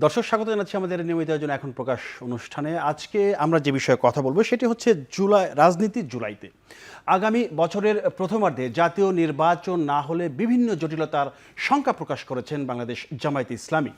দর্শক স্বাগত জানাচ্ছি আমাদের নিয়মিত আয়োজন এখন প্রকাশ অনুষ্ঠানে। আজকে আমরা যে বিষয়ে কথা বলবো সেটি হচ্ছে রাজনীতি জুলাইতে। আগামী বছরের প্রথমার্ধে জাতীয় নির্বাচন না হলে বিভিন্ন জটিলতার শঙ্কা প্রকাশ করেছেন বাংলাদেশ জামায়াতে ইসলামী।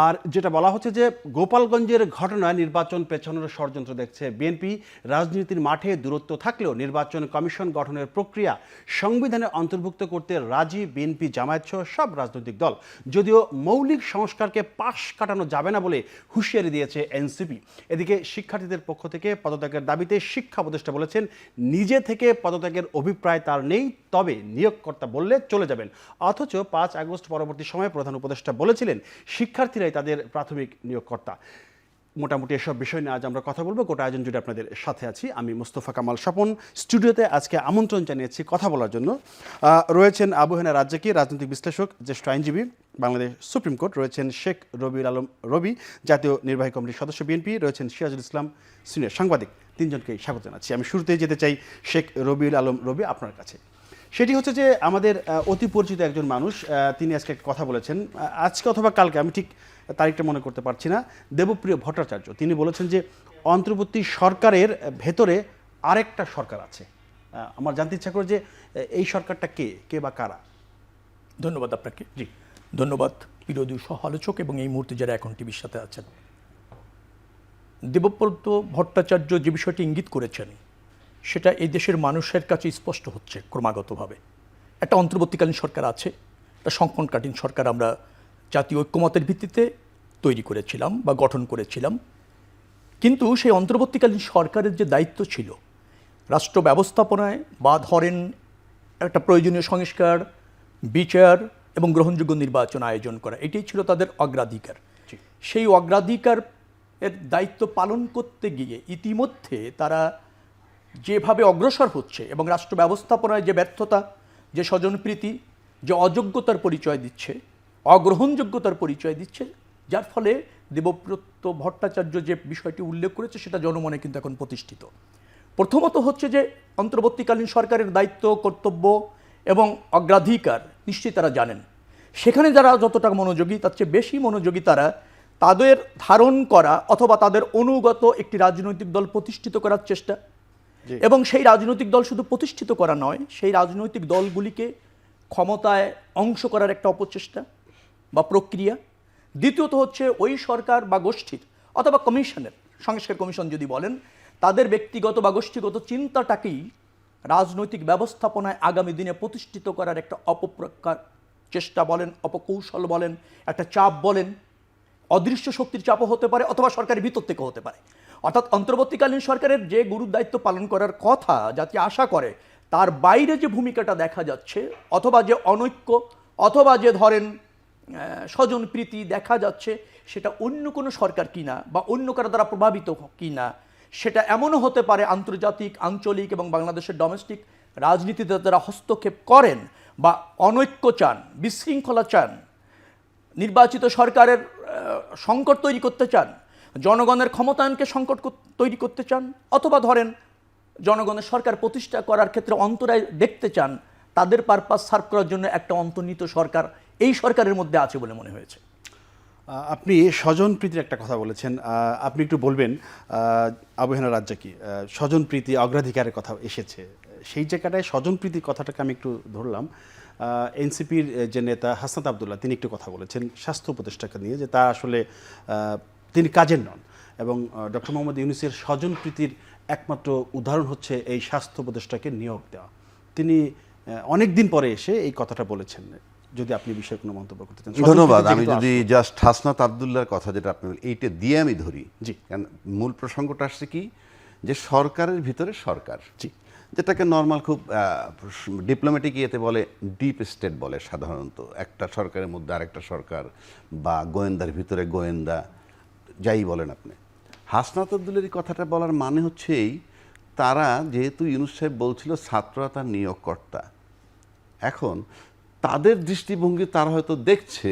আর যেটা বলা হচ্ছে যে গোপালগঞ্জের ঘটনায় নির্বাচন পেছানোর ষড়যন্ত্র দেখছে বিএনপি। রাজনীতির মাঠে দূরত্ব থাকলেও নির্বাচন কমিশন গঠনের প্রক্রিয়া সংবিধানে অন্তর্ভুক্ত করতে রাজি বিএনপি, জামায়াত সহ সব রাজনৈতিক দল। যদিও মৌলিক সংস্কারকে পাশ কাটানো যাবে না বলে হুঁশিয়ারি দিয়েছে এনসিপি। এদিকে শিক্ষার্থীদের পক্ষ থেকে পদত্যাগের দাবিতে শিক্ষা উপদেষ্টা বলেছেন নিজে থেকে পদত্যাগের অভিপ্রায় তার নেই, তবে নিয়োগকর্তা বললে চলে যাবেন। অথচ 5 আগস্ট পরবর্তী সময়ে প্রধান উপদেষ্টা বলেছিলেন শিক্ষার্থীরাই তাদের প্রাথমিক নিয়োগকর্তা। মোটামুটি এসব বিষয় নিয়ে আজ আমরা কথা বলবো। গোটা আয়োজন জুড়ে আপনাদের সাথে আছি আমি মোস্তফা কামাল স্বপন। স্টুডিওতে আজকে আমন্ত্রণ জানিয়েছি কথা বলার জন্য রয়েছেন আবু হেনা রাজ্জাকী, রাজনৈতিক বিশ্লেষক, জ্যেষ্ঠ আইনজীবী, বাংলাদেশ সুপ্রিম কোর্ট। রয়েছেন শেখ রবিউল আলম রবি, জাতীয় নির্বাহী কমিটির সদস্য বিএনপি। রয়েছেন সিরাজুল ইসলাম, সিনিয়র সাংবাদিক। তিনজনকেই স্বাগত জানাচ্ছি। আমি শুরুতেই যেতে চাই শেখ রবিউল আলম রবি আপনার কাছে। সেটি হচ্ছে যে আমাদের অতি পরিচিত একজন মানুষ, তিনি আজকে একটা কথা বলেছেন, আজকে অথবা কালকে, আমি ঠিক তারিখটা মনে করতে পারছি না, দেবপ্রিয় ভট্টাচার্য। তিনি বলেছেন যে অন্তর্বর্তী সরকারের ভেতরে আরেকটা সরকার আছে। আমার জানতে ইচ্ছা করে যে এই সরকারটা কে বা কারা? ধন্যবাদ আপনাকে। জি ধন্যবাদ বিরোধী সহ আলোচক এবং এই মুহূর্তে যারা এখন টিভির সাথে আছেন। দেবব্রত ভট্টাচার্য যে বিষয়টি ইঙ্গিত করেছেন সেটা এই দেশের মানুষের কাছে স্পষ্ট হচ্ছে ক্রমাগতভাবে। একটা অন্তর্বর্তীকালীন সরকার আছে, একটা সংকটকালীন সরকার আমরা জাতীয় ঐক্যমতের ভিত্তিতে তৈরি করেছিলাম বা গঠন করেছিলাম। কিন্তু সেই অন্তর্বর্তীকালীন সরকারের যে দায়িত্ব ছিল রাষ্ট্র ব্যবস্থাপনায় বা ধরেন একটা প্রয়োজনীয় সংস্কার, বিচার এবং গ্রহণযোগ্য নির্বাচন আয়োজন করা, এটাই ছিল তাদের অগ্রাধিকার। সেই অগ্রাধিকার এর দায়িত্ব পালন করতে গিয়ে ইতিমধ্যে তারা যেভাবে অগ্রসর হচ্ছে এবং রাষ্ট্র ব্যবস্থাপনায় যে ব্যর্থতা, যে স্বজনপ্রীতি, যে অযোগ্যতার পরিচয় দিচ্ছে, অগ্রহণযোগ্যতার পরিচয় দিচ্ছে, যার ফলে দেবব্রত ভট্টাচার্য যে বিষয়টি উল্লেখ করেছে সেটা জনমনে কিন্তু এখন প্রতিষ্ঠিত। প্রথমত হচ্ছে যে অন্তর্বর্তীকালীন সরকারের দায়িত্ব, কর্তব্য এবং অগ্রাধিকার নিশ্চয়ই তারা জানেন। সেখানে যারা যতটা মনোযোগী তার চেয়ে বেশি মনোযোগী তারা তাদের ধারণ করা অথবা তাদের অনুগত একটি রাজনৈতিক দল প্রতিষ্ঠিত করার চেষ্টা, এবং সেই রাজনৈতিক দল শুধু প্রতিষ্ঠিত করা নয়, সেই রাজনৈতিক দলগুলিকে ক্ষমতায় অংশ করার একটা অপচেষ্টা বা প্রক্রিয়া। দ্বিতীয়ত হচ্ছে ওই সরকার বা গোষ্ঠীর অথবা কমিশনের, সংস্কার কমিশন যদি বলেন, তাদের ব্যক্তিগত বা গোষ্ঠীগত চিন্তাটাকেই রাজনৈতিক ব্যবস্থাপনায় আগামী দিনে প্রতিষ্ঠিত করার একটা অপপ্রকার চেষ্টা বলেন, অপকৌশল বলেন, একটা চাপ বলেন, অদৃশ্য শক্তির চাপও হতে পারে অথবা সরকারের ভিতর থেকে হতে পারে। অর্থাৎ অন্তর্বর্তীকালীন সরকারের যে গুরুর দায়িত্ব পালন করার কথা জাতি আশা করে, তার বাইরে যে ভূমিকাটা দেখা যাচ্ছে অথবা যে অনৈক্য অথবা যে ধরেন স্বজনপ্রীতি দেখা যাচ্ছে, সেটা অন্য কোনো সরকার কিনা বা অন্য কারো দ্বারা প্রভাবিত কিনা, সেটা এমনও হতে পারে আন্তর্জাতিক, আঞ্চলিক এবং বাংলাদেশের ডোমেস্টিক রাজনীতিতে যারা হস্তক্ষেপ করেন বা অনৈক্য চান, বিশৃঙ্খলা চান, নির্বাচিত সরকারের সংকট তৈরি করতে চান, জনগণের ক্ষমতায়নকে সংকট তৈরি করতে চান, অথবা ধরেন জনগণের সরকার প্রতিষ্ঠা করার ক্ষেত্রে অন্তরায় দেখতে চান, তাদের পারপাস সার্ভ করার জন্য একটা অন্তর্নিহিত সরকার এই সরকারের মধ্যে আছে বলে মনে হয়েছে। আপনি স্বজনপ্রীতির একটা কথা বলেছেন, আপনি একটু বলবেন আবু হেনা রাজ্জাকী, স্বজনপ্রীতি অগ্রাধিকারের কথা এসেছে, সেই জায়গাটায় স্বজনপ্রীতির কথাটাকে আমি একটু ধরলাম। এনসিপির যে নেতা হাসনাত আবদুল্লাহ তিনি একটু কথা বলেছেন স্বাস্থ্য উপদেষ্টাকে নিয়ে, যে তা আসলে তিনি কাজের নন, এবং ডক্টর মোহাম্মদ ইউনূসের স্বজনপ্রীতির একমাত্র উদাহরণ হচ্ছে এই স্বাস্থ্য উপদেষ্টাকে নিয়োগ দেওয়া। তিনি অনেক দিন পরে এসে এই কথাটা বলেছেন। যদি আপনি বিষয়ে কোনো মন্তব্য করতে চান। ধন্যবাদ। আমি যদি জাস্ট হাসনাত আবদুল্লাহর কথা যেটা আপনি এইটা দিয়ে আমি ধরি, জি, কারণ মূল প্রসঙ্গটা আসছে কি, যে সরকারের ভিতরে সরকার, জি, যেটাকে নর্মাল খুব ডিপ্লোম্যাটিক ইয়েতে বলে ডিপ স্টেট বলে সাধারণত, একটা সরকারের মধ্যে আরেকটা সরকার বা গোয়েন্দার ভিতরে গোয়েন্দা, যাই বলেন আপনি। হাসনাত আবদুল্লাহর এই কথাটা বলার মানে হচ্ছে এই, তারা যেহেতু ইউনূস সাহেব বলছিল ছাত্ররা তার নিয়োগকর্তা, এখন তাদের দৃষ্টিভঙ্গি তারা হয়তো দেখছে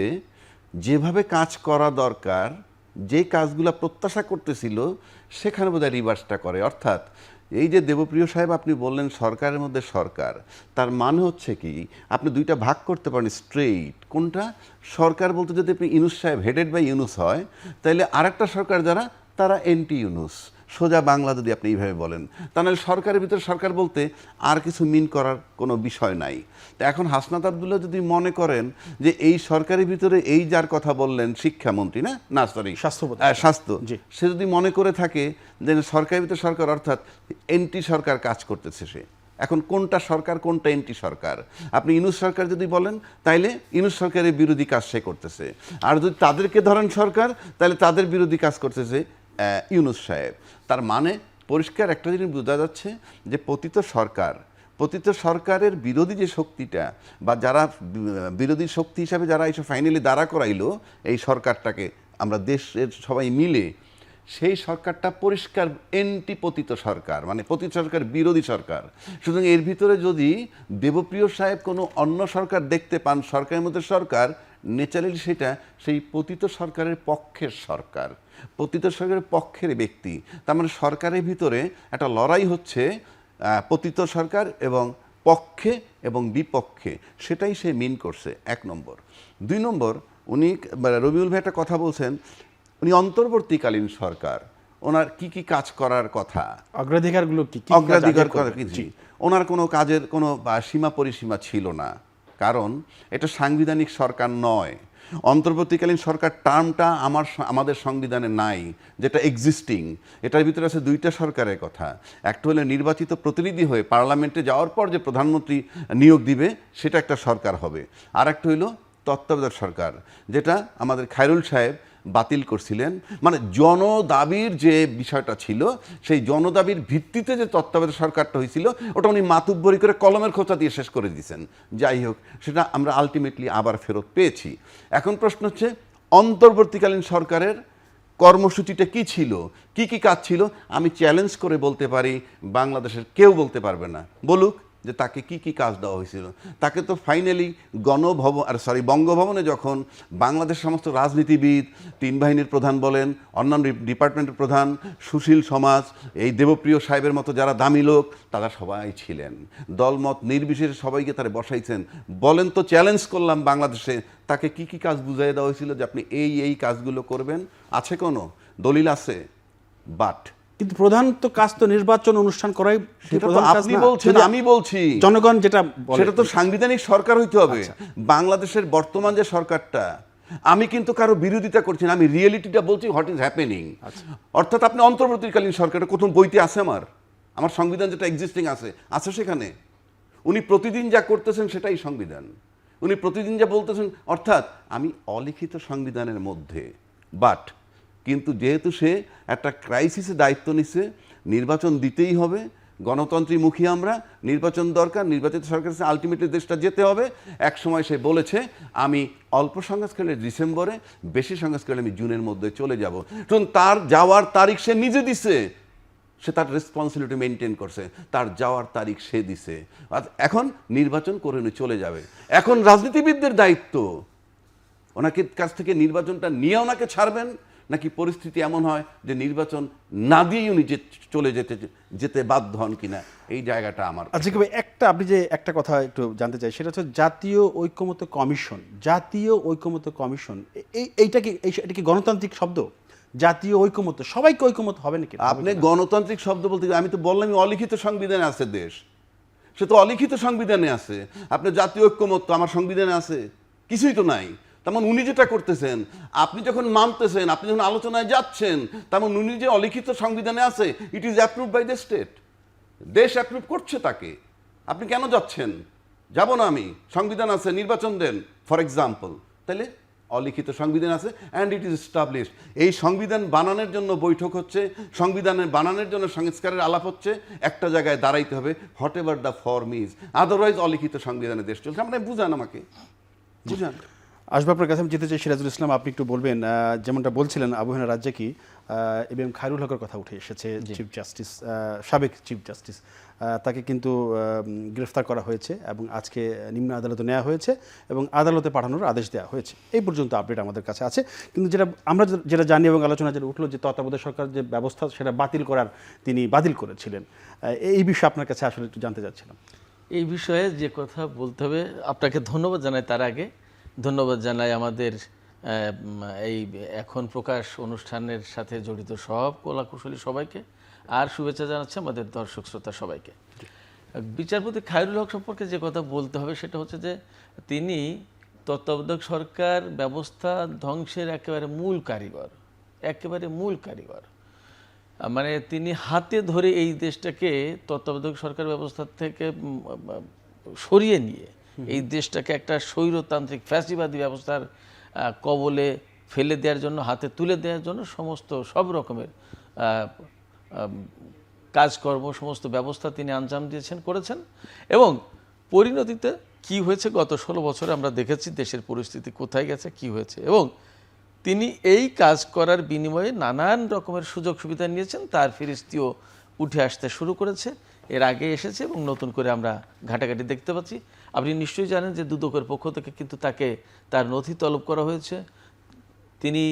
যেভাবে কাজ করা দরকার, যে কাজগুলো প্রত্যাশা করতেছিল সেখানে বোধহয় রিভার্সটা করে। অর্থাৎ এই যে দেবপ্রিয় সাহেব আপনি বললেন সরকারের মধ্যে সরকার, তার মানে হচ্ছে কি আপনি দুইটা ভাগ করতে পারেন স্ট্রেইট। কোনটা? সরকার বলতে যদি আপনি ইউনূস সাহেব হেডেড বাই ইউনূস হয়, তাহলে আরেকটা সরকার যারা তারা এন্টি ইউনূস, সোজা বাংলা যদি আপনি এইভাবে বলেন, তাহলে সরকারের ভিতরে সরকার বলতে আর কিছু মিন করার কোনো বিষয় নাই। তো এখন হাসনাত আব্দুল্লাহ যদি মনে করেন যে এই সরকারের ভিতরে এই যার কথা বললেন শিক্ষামন্ত্রী, না সরি স্বাস্থ্য, সে যদি মনে করে থাকে যে সরকারের ভিতরে সরকার অর্থাৎ এন্টি সরকার কাজ করতেছে, সে এখন কোনটা সরকার কোনটা এন্টি সরকার? আপনি ইউনূস সরকার যদি বলেন তাইলে ইউনূস সরকারের বিরোধী কাজ সে করতেছে, আর যদি তাদেরকে ধরেন সরকার তাহলে তাদের বিরোধী কাজ করতেছে ইউনূস সাহেব। তার মানে পরিষ্কার একটা জিনিস বোঝা যাচ্ছে যে পতিত সরকারের বিরোধী যে শক্তিটা বা যারা বিরোধী শক্তি হিসাবে যারা এসে ফাইনালি দাঁড়া করাইলো এই সরকারটাকে, আমরা দেশের সবাই মিলে, সেই সরকারটা পরিষ্কার এন্টি পতিত সরকার, মানে পতিত সরকার বিরোধী সরকার। সুতরাং এর ভিতরে যদি দেবপ্রিয় সাহেব কোনো অন্য সরকার দেখতে পান সরকারের মধ্যে সরকার, ন্যাচারালি সেটা সেই পতিত সরকারের পক্ষের সরকার, পতিত সরকারের পক্ষের ব্যক্তি। তার মানে সরকারের ভিতরে একটা লড়াই হচ্ছে পতিত সরকার এবং পক্ষে এবং বিপক্ষে, সেটাই সে মিন করছে, 1 নম্বর। 2 নম্বর, উনি রবিউল ভাই একটা কথা বলছেন, উনি অন্তর্বর্তীকালীন সরকার, ওনার কি কি কাজ করার কথা, অগ্রাধিকারগুলো কি অগ্রাধিকার কি, ওনার কোনো কাজের কোনো সীমা পরিসীমা ছিল না, কারণ এটা সাংবিধানিক সরকার নয়। অন্তর্বর্তীকালীন সরকার টার্মটা আমাদের সংবিধানে নাই, যেটা এক্সিস্টিং। এটার ভিতরে আছে 2টা সরকারের কথা। একটা হলো নির্বাচিত প্রতিনিধি হয়ে পার্লামেন্টে যাওয়ার পর যে প্রধানমন্ত্রী নিয়োগ দিবে সেটা একটা সরকার হবে, আর একটা হইলো তত্ত্বাবধায়ক সরকার, যেটা আমাদের খায়রুল সাহেব বাতিল করছিলেন। মানে জনদাবির যে বিষয়টা ছিল, সেই জনদাবির ভিত্তিতে যে তত্ত্বাবধায়ক সরকারটা হয়েছিল ওটা উনি মাতুব্বরি করে কলমের খোঁচা দিয়ে শেষ করে দিয়েছেন। যাই হোক, সেটা আমরা আলটিমেটলি আবার ফেরত পেয়েছি। এখন প্রশ্ন হচ্ছে অন্তর্বর্তীকালীন সরকারের কর্মসূচিটা কি ছিল, কি কি কাজ ছিল? আমি চ্যালেঞ্জ করে বলতে পারি বাংলাদেশের কেউ বলতে পারবে না, বলুক যে তাকে কি কি কাজ দেওয়া হয়েছিল। তাকে তো ফাইনালি বঙ্গভবনে যখন বাংলাদেশ সমস্ত রাজনীতিবিদ, 3 বাহিনীর প্রধান বলেন, অন্যান্য ডিপার্টমেন্টের প্রধান, সুশীল সমাজ, এই দেবপ্রিয় সাহেবের মতো যারা দামি লোক, তারা সবাই ছিলেন, দলমত নির্বিশেষে সবাইকে তারা বসাইছেন। বলেন তো, চ্যালেঞ্জ করলাম বাংলাদেশে তাকে কি কি কাজ বুঝাই দেওয়া হয়েছিল যে আপনি এই কাজগুলো করবেন? আছে কোনো দলিল? আছে, বাট কিন্তু প্রধান তো কাজ তো নির্বাচন অনুষ্ঠান করাই। সেটা তো আপনি বলছেন, আমি বলছি জনগণ যেটা বলে সেটা তো সাংবিধানিক সরকার হইতে হবে। বাংলাদেশের বর্তমান যে সরকারটা, আমি কিন্তু কারো বিরোধিতা করছি না, আমি রিয়েলিটিটা বলছি, হোয়াট ইজ হ্যাপেনিং। অর্থাৎ আপনি অন্তর্বর্তীকালীন সরকারের প্রথম বইতে আছে আমার সংবিধান যেটা এক্সিস্টিং আছে সেখানে উনি প্রতিদিন যা করতেছেন সেটাই সংবিধান, উনি প্রতিদিন যা বলতেছেন, অর্থাৎ আমি অলিখিত সংবিধানের মধ্যে। বাট কিন্তু যেহেতু সে একটা ক্রাইসিসে দায়িত্ব নিছে, নির্বাচন দিতেই হবে, গণতন্ত্রীমুখী আমরা, নির্বাচন দরকার, নির্বাচিত সরকার আলটিমেটলি দেশটা যেতে হবে। এক সময় সে বলেছে আমি অল্প সংঘাত খেলে ডিসেম্বরে, বেশি সংঘাত খেলে আমি জুনের মধ্যে চলে যাব। কারণ তার যাওয়ার তারিখ সে নিজে দিছে, সে তার রেসপন্সিবিলিটি মেনটেন করছে, তার যাওয়ার তারিখ সে দিছে। এখন নির্বাচন করে উনি চলে যাবে। এখন রাজনীতিবিদদের দায়িত্ব, ওনাকে কাছ থেকে নির্বাচনটা নিয়ে ওনাকে ছাড়বেন, নাকি পরিস্থিতি এমন হয় যে নির্বাচন না দিয়েই উনি চলে যেতে বাধ্য হন কিনা, এই জায়গাটা আমার। আচ্ছা একটা, আপনি যে একটা কথা একটু জানতে চাই, সেটা হচ্ছে জাতীয় ঐকমত্য কমিশন। জাতীয় ঐকমত্য কমিশন এটা কি গণতান্ত্রিক শব্দ? জাতীয় ঐকমত্য, সবাইকে ঐকমত্য হবে নাকি? আপনি গণতান্ত্রিক শব্দ বলতে, আমি তো বললাম অলিখিত সংবিধানে আছে দেশ, সে তো অলিখিত সংবিধানে আছে। আপনি জাতীয় ঐকমত্য আমার সংবিধানে আছে? কিছুই তো নাই। তেমন উনি যেটা করতেছেন, আপনি যখন মানতেছেন, আপনি যখন আলোচনায় যাচ্ছেন, তেমন উনি যে অলিখিত সংবিধানে আছে, it is approved by the state, দেশ অ্যাপ্রুভ করছে তাকে। আপনি কেন যাচ্ছেন? যাব না আমি, সংবিধান আছে, নির্বাচন দেন ফর এক্সাম্পল। তাহলে অলিখিত সংবিধান আছে অ্যান্ড ইট ইজ এস্টাবলিশড। এই সংবিধান বানানোর জন্য বৈঠক হচ্ছে, সংবিধানের বানানোর জন্য সংস্কারের আলাপ হচ্ছে, একটা জায়গায় দাঁড়াইতে হবে, what ever the form is. Otherwise অলিখিত সংবিধানে দেশ চলছে। আপনি বুঝান আমাকে, বুঝান। আসবাবের কাছে আমি যেতে চাই সিরাজুল ইসলাম, আপনি একটু বলবেন, যেমনটা বলছিলেন আবু হেনা রাজ্জাকি, এবিএম খায়রুল হকের কথা উঠে এসেছে, চিফ জাস্টিস, সাবেক চিফ জাস্টিস, তাকে কিন্তু গ্রেফতার করা হয়েছে এবং আজকে নিম্ন আদালতে নেওয়া হয়েছে এবং আদালতে পাঠানোর আদেশ দেওয়া হয়েছে। এই পর্যন্ত আপডেট আমাদের কাছে আছে, কিন্তু আমরা যেটা জানি এবং আলোচনা যেটা উঠলো যে তত্ত্বাবধায়ক সরকার যে ব্যবস্থা সেটা তিনি বাতিল করেছিলেন, এই বিষয়ে আপনার কাছে আসলে একটু জানতে চাচ্ছিলাম। এই বিষয়ে যে কথা বলতে হবে, আপনাকে ধন্যবাদ জানাই। তার আগে ধন্যবাদ জানাই আমাদের এই এখন প্রকাশ অনুষ্ঠানের সাথে জড়িত সব কলাকুশলী সবাইকে, আর শুভেচ্ছা জানাচ্ছি আমাদের দর্শক শ্রোতা সবাইকে। বিচারপতি খায়রুল হক সম্পর্কে যে কথা বলতে হবে সেটা হচ্ছে যে তিনি তত্ত্বাবধায়ক সরকার ব্যবস্থা ধ্বংসের একেবারে মূল কারিগর। মানে তিনি হাতে ধরে এই দেশটাকে তত্ত্বাবধায়ক সরকার ব্যবস্থা থেকে সরিয়ে নিয়ে এই দেশটাকে একটা স্বৈরতান্ত্রিক ফ্যাসিবাদী ব্যবস্থার কবলে ফেলে দেওয়ার জন্য, হাতে তুলে দেওয়ার জন্য সব রকমের কাজকর্ম, সমস্ত ব্যবস্থা তিনি আঞ্জাম করেছেন। এবং পরিণতিতে কি হয়েছে গত 16 বছরে আমরা দেখেছি দেশের পরিস্থিতি কোথায় গেছে, কি হয়েছে। এবং তিনি এই কাজ করার বিনিময়ে নানান রকমের সুযোগ সুবিধা নিয়েছেন, তার ফিরিস্তিও উঠে আসতে শুরু করেছে, এর আগে এসেছে এবং নতুন করে আমরা ঘাটাঘাটি দেখতে পাচ্ছি। আপনি নিশ্চয়ই জানেন যে দুদকের পক্ষ থেকে কিন্তু তার নথি তলব করা হয়েছে, তিনি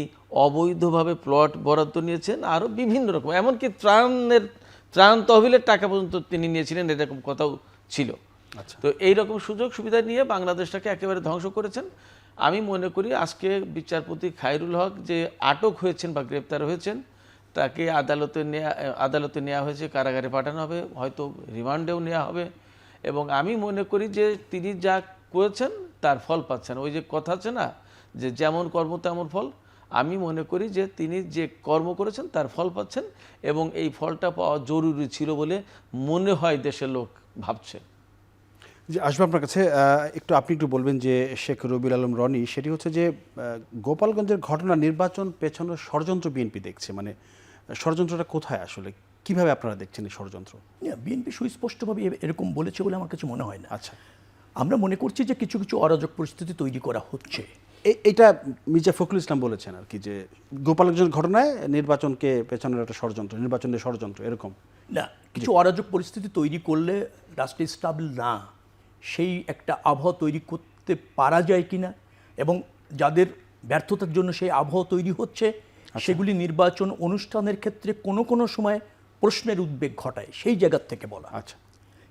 অবৈধভাবে প্লট বরাদ্দ নিয়েছেন, আরও বিভিন্ন রকম, এমনকি ত্রাণ তহবিলের টাকা পর্যন্ত তিনি নিয়েছিলেন, এরকম কথাও ছিল। তো এইরকম সুযোগ সুবিধা নিয়ে বাংলাদেশটাকে একেবারে ধ্বংস করেছেন। আমি মনে করি আজকে বিচারপতি খায়রুল হক যে আটক হয়েছেন বা গ্রেপ্তার হয়েছেন, তাকে আদালতে নেওয়া হয়েছে, কারাগারে পাঠানো হবে, হয়তো রিমান্ডেও নেওয়া হবে। এবং আমি মনে করি যে তিনি যা করেছেন তার ফল পাচ্ছেন। ওই যে কথা আছে না যে যেমন কর্ম তেমন ফল, আমি মনে করি যে তিনি যে কর্ম করেছেন তার ফল পাচ্ছেন এবং এই ফলটা পাওয়া জরুরি ছিল বলে মনে হয় দেশের লোক ভাবছে। যে আসবে আপনার কাছে আপনি একটু বলবেন যে শেখ রবিউল আলম রনি, সেটি হচ্ছে যে গোপালগঞ্জের ঘটনা নির্বাচন পেছনের ষড়যন্ত্র বিএনপি দেখছে, মানে ষড়যন্ত্রটা কোথায় আসলে, কিভাবে আপনারা দেখছেন এই ষড়যন্ত্র? বিএনপি সুস্পষ্টভাবে এরকম বলেছে বলে আমার কাছে মনে হয় না। আচ্ছা, আমরা মনে করছি যে কিছু কিছু অরাজক পরিস্থিতি তৈরি করা হচ্ছে। এটা মির্জা ফখরুল ইসলাম বলেছেন আর কি, যে গোপালগঞ্জের ঘটনায় নির্বাচনকে পেছনের একটা ষড়যন্ত্র, নির্বাচনের ষড়যন্ত্র, এরকম না, কিছু অরাজক পরিস্থিতি তৈরি করলে রাষ্ট্র স্টাবল না, সেই একটা আবহাওয়া তৈরি করতে পারা যায় কিনা, এবং যাদের ব্যর্থতার জন্য সেই আবহাওয়া তৈরি হচ্ছে সেগুলি নির্বাচন অনুষ্ঠানের ক্ষেত্রে কোনো কোনো সময় প্রশ্নের উদ্বেগ ঘটায়, সেই জায়গার থেকে বলা। আচ্ছা,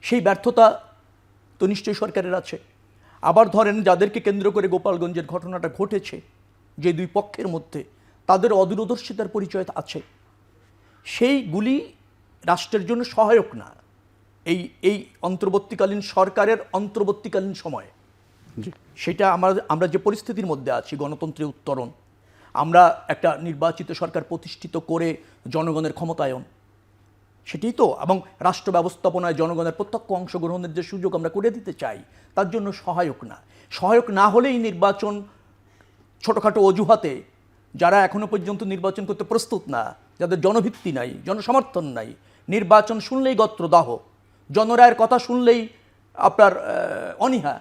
সেই ব্যর্থতা তো নিশ্চয়ই সরকারের আছে। আবার ধরেন যাদেরকে কেন্দ্র করে গোপালগঞ্জের ঘটনাটা ঘটেছে, যে দুই পক্ষের মধ্যে তাদের অদূরদর্শিতার পরিচয় আছে, সেইগুলি রাষ্ট্রের জন্য সহায়ক না। এই অন্তর্বর্তীকালীন সরকারের অন্তর্বর্তীকালীন সময়ে সেটা আমরা যে পরিস্থিতির মধ্যে আছি, গণতন্ত্রের উত্তরণ, আমরা একটা নির্বাচিত সরকার প্রতিষ্ঠিত করে জনগণের ক্ষমতায়ন, সেটাই তো, এবং রাষ্ট্র ব্যবস্থাপনায় জনগণের প্রত্যক্ষ অংশগ্রহণের যে সুযোগ আমরা করে দিতে চাই, তার জন্য সহায়ক না। সহায়ক না হলেই নির্বাচন ছোটোখাটো অজুহাতে যারা এখনো পর্যন্ত নির্বাচন করতে প্রস্তুত না, যাদের জনভিত্তি নাই, জনসমর্থন নাই, নির্বাচন শুনলেই গত্রদাহ, জনরায়ের কথা শুনলেই আপনার অনীহা,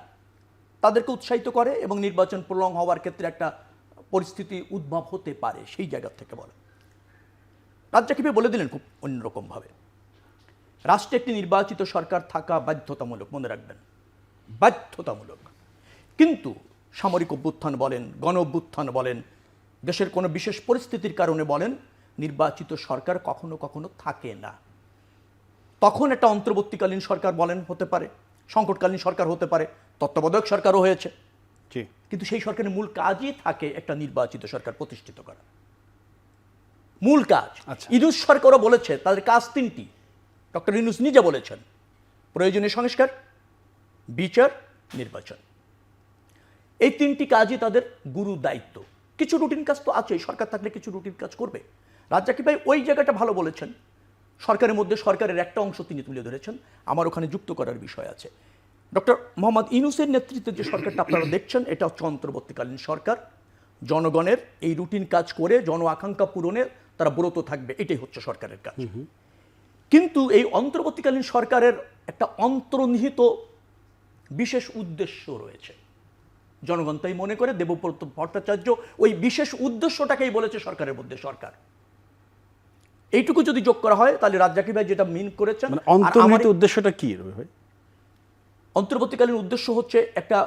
তাদেরকে উৎসাহিত করে এবং নির্বাচন প্রলং হওয়ার ক্ষেত্রে একটা পরিস্থিতি উদ্ভব হতে পারে। সেই জায়গা থেকে বলে রাজ্জাকিবে বলে দিলেন খুব অন্যরকমভাবে, রাষ্ট্রে একটি নির্বাচিত সরকার থাকা বাধ্যতামূলক, মনে রাখবেন, বাধ্যতামূলক। কিন্তু সামরিক অভ্যুত্থান বলেন, গণ অভ্যুত্থান বলেন, দেশের কোনো বিশেষ পরিস্থিতির কারণে বলেন, নির্বাচিত সরকার কখনো কখনো থাকে না। তখন একটা অন্তর্বর্তীকালীন সরকার বলেন হতে পারে, সংকটকালীন সরকার হতে পারে, তত্ত্বাবধায়ক সরকারও হয়েছে, কিন্তু সেই সরকারের মূল কাজই থাকে একটা নির্বাচিত সরকার প্রতিষ্ঠিত করা, মূল কাজ। ইউনূস সরকারও বলেছে তাদের কাজ তিনটি, ডক্টর ইউনূস নিজে বলেছেন, প্রয়োজনীয় সংস্কার, বিচার, নির্বাচন। এই তিনটি কাজই তাদের গুরু দায়িত্ব। কিছু রুটিন কাজ তো আছে, সরকার থাকলে কিছু রুটিন কাজ করবে। রাজ্জাকি ভাই ওই জায়গাটা ভালো বলেছেন, সরকারের মধ্যে সরকারের একটা অংশ তিনি তুলে ধরেছেন, আমার ওখানে যুক্ত করার বিষয় আছে। ডক্টর মোহাম্মদ ইউনূসের নেতৃত্বে যে সরকারটা আপনারা দেখছেন, এটা হচ্ছে অন্তর্বর্তীকালীন সরকার, জনগণের এই রুটিন কাজ করে জন আকাঙ্ক্ষা পূরণে তারা ব্রত থাকবে, এটাই হচ্ছে সরকারের কাজ। কিন্তু এই অন্তর্বর্তীকালীন সরকারের একটা অন্তর্নিহিত বিশেষ উদ্দেশ্য রয়েছে, জনগণ তাই মনে করে। দেবব্রত ভট্টাচার্য ওই বিশেষ উদ্দেশ্যটাকেই বলেছে সরকারের মধ্যে সরকার। এইটুকু যদি যোগ করা হয় তাহলে রাজ্জাকি ভাই যেটা মিন করেছেন, মানে আর অন্তর্নিহিত আমার উদ্দেশ্যটা কি রবি ভাই? অন্তর্বর্তীকালীন উদ্দেশ্য হচ্ছে একটা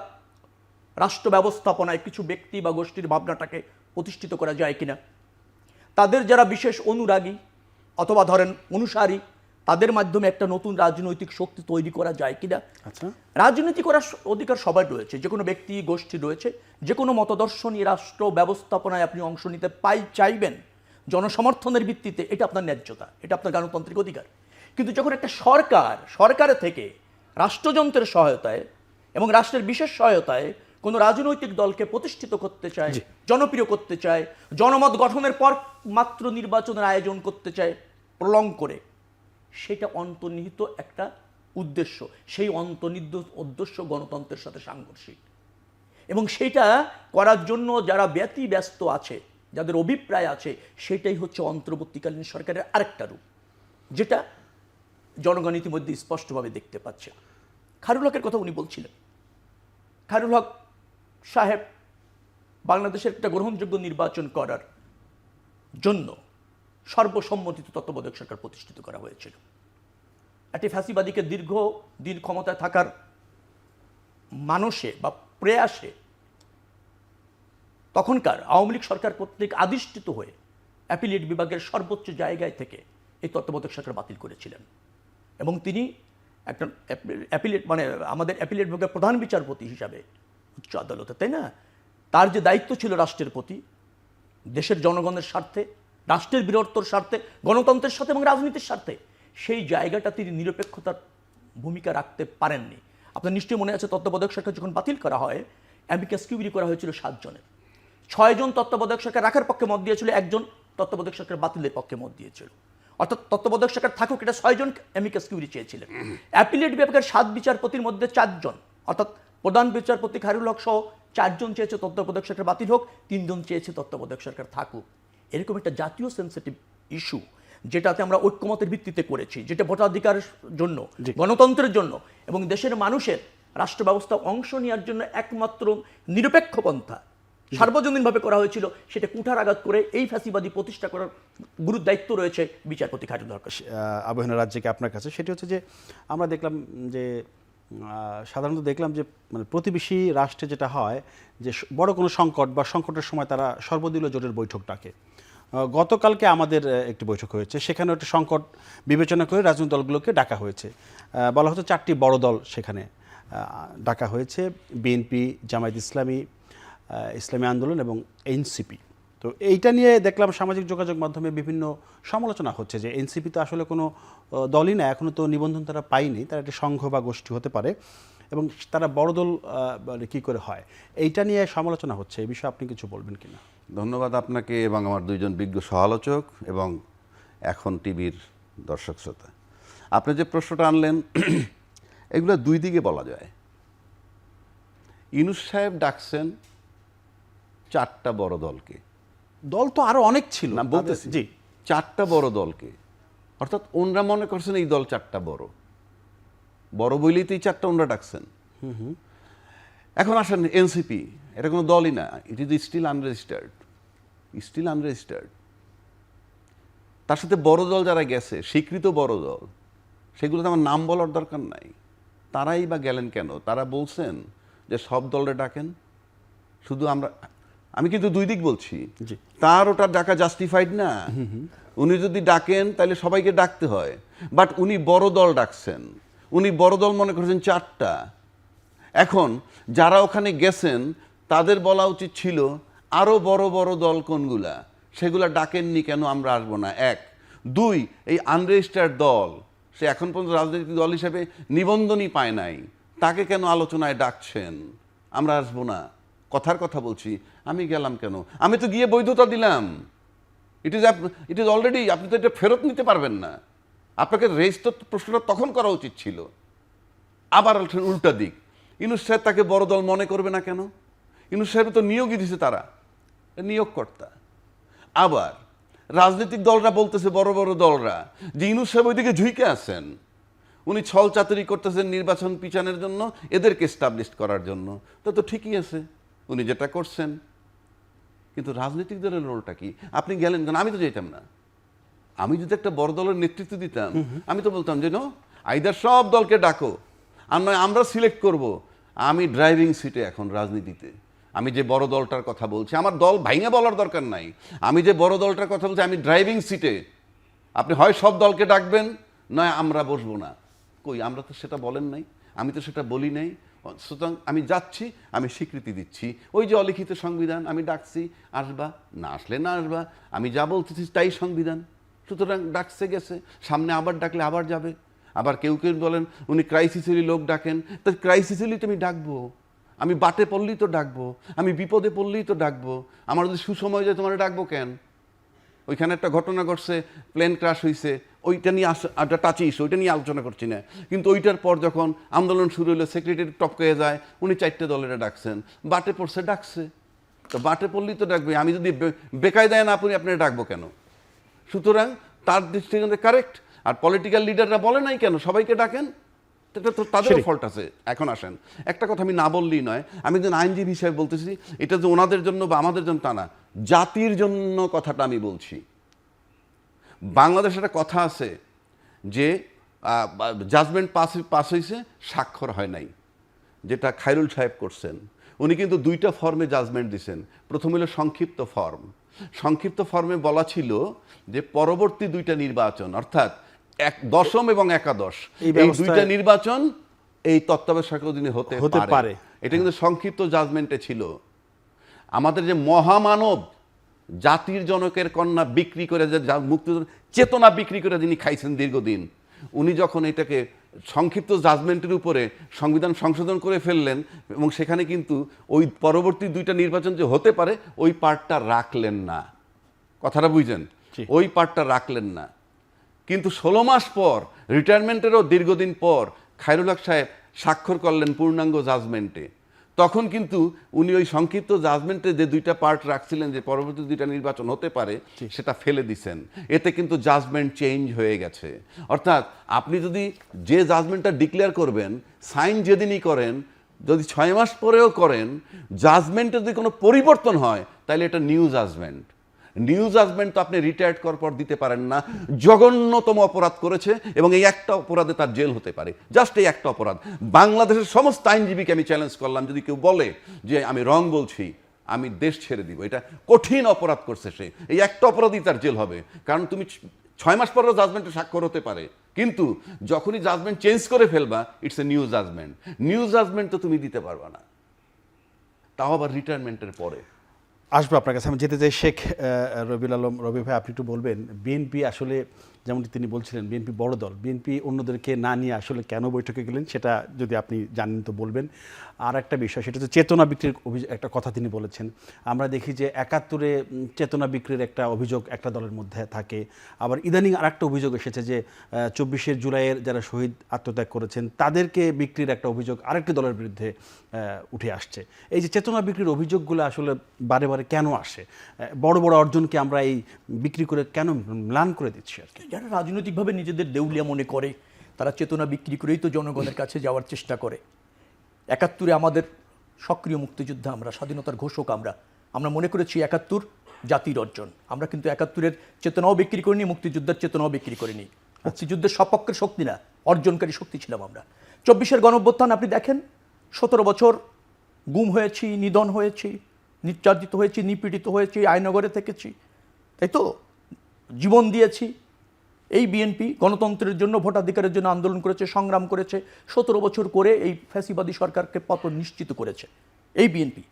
রাষ্ট্র ব্যবস্থাপনায় কিছু ব্যক্তি বা গোষ্ঠীর ভাবনাটাকে প্রতিষ্ঠিত করা যায় কিনা, তাদের যারা বিশেষ অনুরাগী অথবা ধরেন অনুসারী, তাদের মাধ্যমে একটা নতুন রাজনৈতিক শক্তি তৈরি করা যায় কিনা। আচ্ছা, রাজনীতি করার অধিকার সবার রয়েছে, যে কোনো ব্যক্তি গোষ্ঠী রয়েছে, যে কোনো মতদর্শনী রাষ্ট্র ব্যবস্থাপনায় আপনি অংশ নিতে চাইবেন জনসমর্থনের ভিত্তিতে, এটা আপনার ন্যায্যতা, এটা আপনার গণতান্ত্রিক অধিকার। কিন্তু যখন একটা সরকারের থেকে রাষ্ট্রযন্ত্রের সহায়তায় এবং রাষ্ট্রের বিশেষ সহায়তায় কোনো রাজনৈতিক দলকে প্রতিষ্ঠিত করতে চায়, জনপ্রিয় করতে চায়, জনমত গঠনের পর মাত্র নির্বাচনের আয়োজন করতে চায় প্রলং করে, সেটা অন্তর্নিহিত একটা উদ্দেশ্য। সেই অন্তর্নিহিত উদ্দেশ্য গণতন্ত্রের সাথে সাংঘর্ষিক, এবং সেটা করার জন্য যারা ব্যস্ত আছে, যাদের অভিপ্রায় আছে, সেটাই হচ্ছে অন্তর্বর্তীকালীন সরকারের আরেকটা রূপ, যেটা জনগণ ইতিমধ্যে স্পষ্টভাবে দেখতে পাচ্ছে। খায়রুল হকের কথা উনি বলছিলেন। খায়রুল হক সাহেব বাংলাদেশের একটা গ্রহণযোগ্য নির্বাচন করার জন্য সর্বসম্মতিতে তত্ত্বাবধায়ক সরকার প্রতিষ্ঠিত করা হয়েছিল। একটি ফ্যাসিবাদীকে দীর্ঘদিন ক্ষমতায় থাকার মানসে বা প্রয়াসে তখনকার আওয়ামী লীগ সরকার কর্তৃক আদিষ্টিত হয়ে অ্যাপিলেট বিভাগের সর্বোচ্চ জায়গায় থেকে এই তত্ত্বাবধায়ক সরকার বাতিল করেছিলেন, এবং তিনি একটা অ্যাপিলেট মানে আমাদের অ্যাপিলেট বিভাগের প্রধান বিচারপতি হিসাবে উচ্চ আদালতে, তাই না, তার যে দায়িত্ব ছিল রাষ্ট্রের প্রতি, দেশের জনগণের স্বার্থে, রাষ্ট্রের বৃহত্তর স্বার্থে, গণতন্ত্রের সাথে এবং রাজনীতির স্বার্থে, সেই জায়গাটা তিনি নিরপেক্ষতার ভূমিকা রাখতে পারেননি। আপনার নিশ্চয়ই মনে আছে তত্ত্বাবধায়ক সরকার যখন বাতিল করা হয়, অ্যামিকাস কিউরি করা হয়েছিল 7 জনের। 6 জন তত্ত্বাবধায়ক সরকার রাখার পক্ষে মত দিয়েছিল, 1 জন তত্ত্বাবধায়ক সরকার বাতিলের পক্ষে মত দিয়েছিল। অর্থাৎ তত্ত্বাবধায়ক সরকার থাকুক, এটা 6 জন অ্যামিকাস কিউরি চেয়েছিলেন। অ্যাপিলেট বিভাগের 7 বিচারপতির মধ্যে 4 জন, অর্থাৎ প্রধান বিচারপতি খায়রুল হক সহ 4 জন চেয়েছে তত্ত্বাবধায়ক সরকার বাতিল হোক, 3 জন চেয়েছে তত্ত্বাবধায়ক সরকার থাকুক। এরকম একটা জাতীয় সেন্সিটিভ ইস্যু, যেটাতে আমরা ঐক্যমতের ভিত্তিতে করেছি, যেটা ভোটাধিকারের জন্য, গণতন্ত্রের জন্য এবং দেশের মানুষের রাষ্ট্র ব্যবস্থা অংশ নেওয়ার জন্য একমাত্র নিরপেক্ষ পন্থা সার্বজনীনভাবে করা হয়েছিল, সেটা কুঠারাঘাত করে এই ফ্যাসিবাদী প্রতিষ্ঠা করার গুরুর দায়িত্ব রয়েছে বিচারপতি খায়রুল হক। আবহাওয়া রাজ্যকে আপনার কাছে সেটি হচ্ছে যে আমরা দেখলাম যে সাধারণত দেখলাম যে মানে প্রতিবেশী রাষ্ট্রে যেটা হয় যে বড় কোনো সংকট বা সংকটের সময় তারা সর্বদলীয় জোটের বৈঠক ডাকে। গতকালকে আমাদের একটি বৈঠক হয়েছে, সেখানে একটা সংকট বিবেচনা করে রাজনৈতিক দলগুলোকে ডাকা হয়েছে। বলা হচ্ছে 4টি বড় দল সেখানে ডাকা হয়েছে, বিএনপি, জামায়াত ইসলামী, ইসলামী আন্দোলন এবং এনসিপি। তো এইটা নিয়ে দেখলাম সামাজিক যোগাযোগ মাধ্যমে বিভিন্ন সমালোচনা হচ্ছে যে এনসিপি তো আসলে কোনো দলই না, এখনও তো নিবন্ধন তারা পায়নি, তারা একটা সংঘ বা গোষ্ঠী হতে পারে এবং তারা বড় দল কী করে হয়, এইটা নিয়ে সমালোচনা হচ্ছে। এই বিষয়ে আপনি কিছু বলবেন কিনা? ধন্যবাদ আপনাকে এবং আমার 2 জন বিজ্ঞ সমালোচক এবং এখন টিভির দর্শক শ্রোতা। আপনি যে প্রশ্নটা আনলেন এগুলো 2 দিকে বলা যায়। ইউনূস সাহেব ডাকছেন 4টা বড় দলকে, দল তো আরো অনেক ছিল না বলতেছি, জি, 4টা বড় দলকে, অর্থাৎ ওনরা মনে করছেন এই দল 4টা বড় বইলেই তো এই 4টা ওনরা ডাকছেন। এখন আসেন এনসিপি, এটা কোনো দলই না, ইট ইজ স্টিল আনরেজিস্টার্ড। তার সাথে বড় দল যারা গেছে, স্বীকৃত বড় দল, সেগুলোতে আমার নাম বলার দরকার নাই। তারাই বা গেলেন কেন? তারা বলছেন যে সব দলরে ডাকেন, শুধু আমি কিন্তু 2 দিক বলছি। তার ওটা ডাকা জাস্টিফাইড না। উনি যদি ডাকেন তাহলে সবাইকে ডাকতে হয়, বাট উনি বড় দল ডাকছেন, উনি বড় দল মনে করছেন 4টা। এখন যারা ওখানে গেছেন তাদের বলা উচিত ছিল আরও বড় বড় দল কোনগুলা, সেগুলা ডাকেননি কেন, আমরা আসবো না। 1, 2, এই আনরেজিস্টার্ড দল, সে এখন পর্যন্ত রাজনৈতিক দল হিসেবে নিবন্ধনই পায় নাই, তাকে কেন আলোচনায় ডাকছেন? আমরা আসবো না, কথার কথা বলছি। আমি গেলাম কেন? আমি তো গিয়ে বৈধতা দিলাম। ইট ইজ অলরেডি, আপনি তো এটা ফেরত নিতে পারবেন না। আপনাকে রেজিস্টার প্রশ্নটা তখন করা উচিত ছিল। আবার উল্টা দিক, ইউনূস সাহেব তাকে বড় দল মনে করবে না কেন? ইউনূস সাহেব তো নিয়োগই দিছে, তারা নিয়োগকর্তা। আবার রাজনৈতিক দলরা বলতেছে, বড় বড় দলরা, যে ইউনূস সাহেব ওইদিকে ঝুঁকে আছেন, উনি ছল চাতুরি করতেছেন নির্বাচন পিছানোর জন্য, এদেরকে এস্টাবলিশ করার জন্য। তো ঠিকই আছে উনি যেটা করছেন, কিন্তু রাজনৈতিক দলের রোলটা কি? আপনি গেলেন কেন? আমি তো যেতাম না। আমি যদি একটা বড় দলের নেতৃত্ব দিতাম, আমি তো বলতাম যে আইদার সব দলকে ডাকো, আর নয় আমরা সিলেক্ট করব। আমি ড্রাইভিং সিটে এখন রাজনীতিতে। আমি যে বড় দলটার কথা বলছি, আমার দল ভাইঙা বলার দরকার নাই, আমি যে বড় দলটার কথা বলছি আমি ড্রাইভিং সিটে। আপনি হয় সব দলকে ডাকবেন, নয় আমরা বসবো না। কই, আমরা তো সেটা বলেন নাই, আমি তো সেটা বলি নাই। সুতরাং আমি যাচ্ছি, আমি স্বীকৃতি দিচ্ছি। ওই যে অলিখিত সংবিধান, আমি ডাকছি, আসবা, না আসলে না আসবা, আমি যা বলতেছি তাই সংবিধান। সুতরাং ডাকছে গেছে, সামনে আবার ডাকলে আবার যাবে। আবার কেউ কেউ বলেন উনি ক্রাইসিসেরই লোক ডাকেন, তো ক্রাইসিসেরই তো আমি ডাকবো। আমি বাটে পড়লেই তো ডাকবো, আমি বিপদে পড়লেই তো ডাকবো। আমার যদি সুসময় যায় তোমার ডাকবো কেন? ওইখানে একটা ঘটনা ঘটছে, প্লেন ক্রাশ হয়েছে, ওইটা নিয়ে একটা টাচি ইস্যু, ওইটা নিয়ে আলোচনা করছি না। কিন্তু ওইটার পর যখন আন্দোলন শুরু হলো, সেক্রেটারি টপকে যায়, উনি 4টে দলের ডাকছেন, বাটে পড়ছে ডাকছে। তো বাটে পড়লেই তো ডাকবে, আমি যদি বেকায়দায় না পড়ি আপনারা ডাকবো কেন? সুতরাং তার দৃষ্টিকোণে কারেক্ট। আর পলিটিক্যাল লিডাররা বলে নাই কেন সবাইকে ডাকেন, এটা তো তাদেরও ফল্ট আছে। এখন আসেন, একটা কথা আমি না বললেই নয়, আমি একজন আইনজীবী হিসেবে বলতেছি, এটা যে ওনাদের জন্য বা আমাদের জন্য তা না, জাতির জন্য কথাটা আমি বলছি। বাংলাদেশে একটা কথা আছে যে জাজমেন্ট পাস হয়েছে, স্বাক্ষর হয় নাই, যেটা খায়রুল সাহেব করছেন। উনি কিন্তু 2টা ফর্মে জাজমেন্ট দিছেন। প্রথম হলো সংক্ষিপ্ত ফর্ম। সংক্ষিপ্ত ফর্মে বলা ছিল যে পরবর্তী 2টা নির্বাচন, অর্থাৎ দশম এবং একাদশ, এই 2টা নির্বাচন এই তত্ত্বাবধায়ক সরকারের অধীনে হতে পারে। এটা কিন্তু সংক্ষিপ্ত জাজমেন্টে ছিল। আমাদের যে মহামানব, জাতির জনকের কন্যা বিক্রি করে, যে মুক্তিযুদ্ধ চেতনা বিক্রি করে যিনি খাইছেন দীর্ঘদিন, উনি যখন এটাকে সংক্ষিপ্ত জাজমেন্টের উপরে সংবিধান সংশোধন করে ফেললেন, এবং সেখানে কিন্তু ওই পরবর্তী 2টা নির্বাচন যে হতে পারে ওই পার্টটা রাখলেন না। কথাটা বুঝছেন? ওই পার্টটা রাখলেন না। কিন্তু 16 মাস পর, রিটায়ারমেন্টেরও দীর্ঘদিন পর, খায়রুল হক সাহেব স্বাক্ষর করলেন পূর্ণাঙ্গ জাজমেন্টে। তখন কিন্তু উনি ওই সংক্ষিপ্ত জাজমেন্টে যে 2টা পার্ট রাখছিলেন যে পরবর্তী 2টা নির্বাচন হতে পারে, সেটা ফেলে দিছেন। এতে কিন্তু জাজমেন্ট চেঞ্জ হয়ে গেছে। অর্থাৎ আপনি যদি যে জাজমেন্টটা ডিক্লেয়ার করবেন, সাইন যেদিনই করেন, যদি 6 মাস পরেও করেন, জাজমেন্টে যদি কোনো পরিবর্তন হয় তাহলে এটা নিউ জাজমেন্ট। নিউ জাজমেন্ট তো আপনি রিটায়ার্ড করার পর দিতে পারেন না। জঘন্যতম অপরাধ করেছে এবং এই একটা অপরাধে তার জেল হতে পারে, জাস্ট এই একটা অপরাধ। বাংলাদেশের সমস্ত আইনজীবীকে আমি চ্যালেঞ্জ করলাম, যদি কেউ বলে যে আমি রং বলছি, আমি দেশ ছেড়ে দিব। এটা কঠিন অপরাধ করছে সে, এই একটা অপরাধই তার জেল হবে। কারণ তুমি 6 মাস পরেও জাজমেন্টে স্বাক্ষর হতে পারে, কিন্তু যখনই জাজমেন্ট চেঞ্জ করে ফেলবা, it's a new judgement. New judgement তো তুমি দিতে পারবা না, তাও আবার রিটায়ারমেন্টের পরে। আসবো আপনার কাছে। আমি যেতে চাই শেখ রবিউল আলম। রবি ভাই, আপনি একটু বলবেন, বিএনপি আসলে যেমনটি তিনি বলছিলেন, বিএনপি বড় দল, বিএনপি অন্যদেরকে না নিয়ে আসলে কেন বৈঠকে গেলেন সেটা যদি আপনি জানেন তো বলবেন। আর একটা বিষয়, সেটা হচ্ছে চেতনা বিক্রির একটা কথা তিনি বলেছেন। আমরা দেখি যে 71-এ চেতনা বিক্রির একটা অভিযোগ একটা দলের মধ্যে থাকে। আবার ইদানিং আর একটা অভিযোগ এসেছে যে 24শে জুলাইয়ের যারা শহীদ আত্মত্যাগ করেছেন তাদেরকে বিক্রির একটা অভিযোগ আরেকটি দলের বিরুদ্ধে উঠে আসছে। এই যে চেতনা বিক্রির অভিযোগগুলো আসলে বারে বারে কেন আসে? বড় বড় অর্জনকে আমরা এই বিক্রি করে কেন ম্লান করে দিচ্ছি আর কি? যারা রাজনৈতিকভাবে নিজেদের দেউলিয়া মনে করে, তারা চেতনা বিক্রি করেই তো জনগণের কাছে যাওয়ার চেষ্টা করে। 71-এ আমাদের সক্রিয় মুক্তিযোদ্ধা, আমরা স্বাধীনতার ঘোষক, আমরা মনে করেছি 71 জাতির অর্জন। আমরা কিন্তু 71-এর চেতনাও বিক্রি করিনি, মুক্তিযুদ্ধের চেতনাও বিক্রি করিনি। মুক্তিযুদ্ধের সপক্ষের শক্তি না, অর্জনকারী শক্তি ছিলাম আমরা। 24-এর গণঅভ্যুত্থান আপনি দেখেন, 17 বছর গুম হয়েছি, নিধন হয়েছি, নির্যাতিত হয়েছি, নিপীড়িত হয়েছি, আয়নগরে থেকেছি, তাই তো, জীবন দিয়েছি। এই বিএনপি গণতন্ত্রের জন্য, ভোটাধিকারের জন্য আন্দোলন করেছে, সংগ্রাম করেছে, 17 বছর করে এই ফ্যাসিবাদী সরকারকে পতন নিশ্চিত করেছে এই বিএনপি।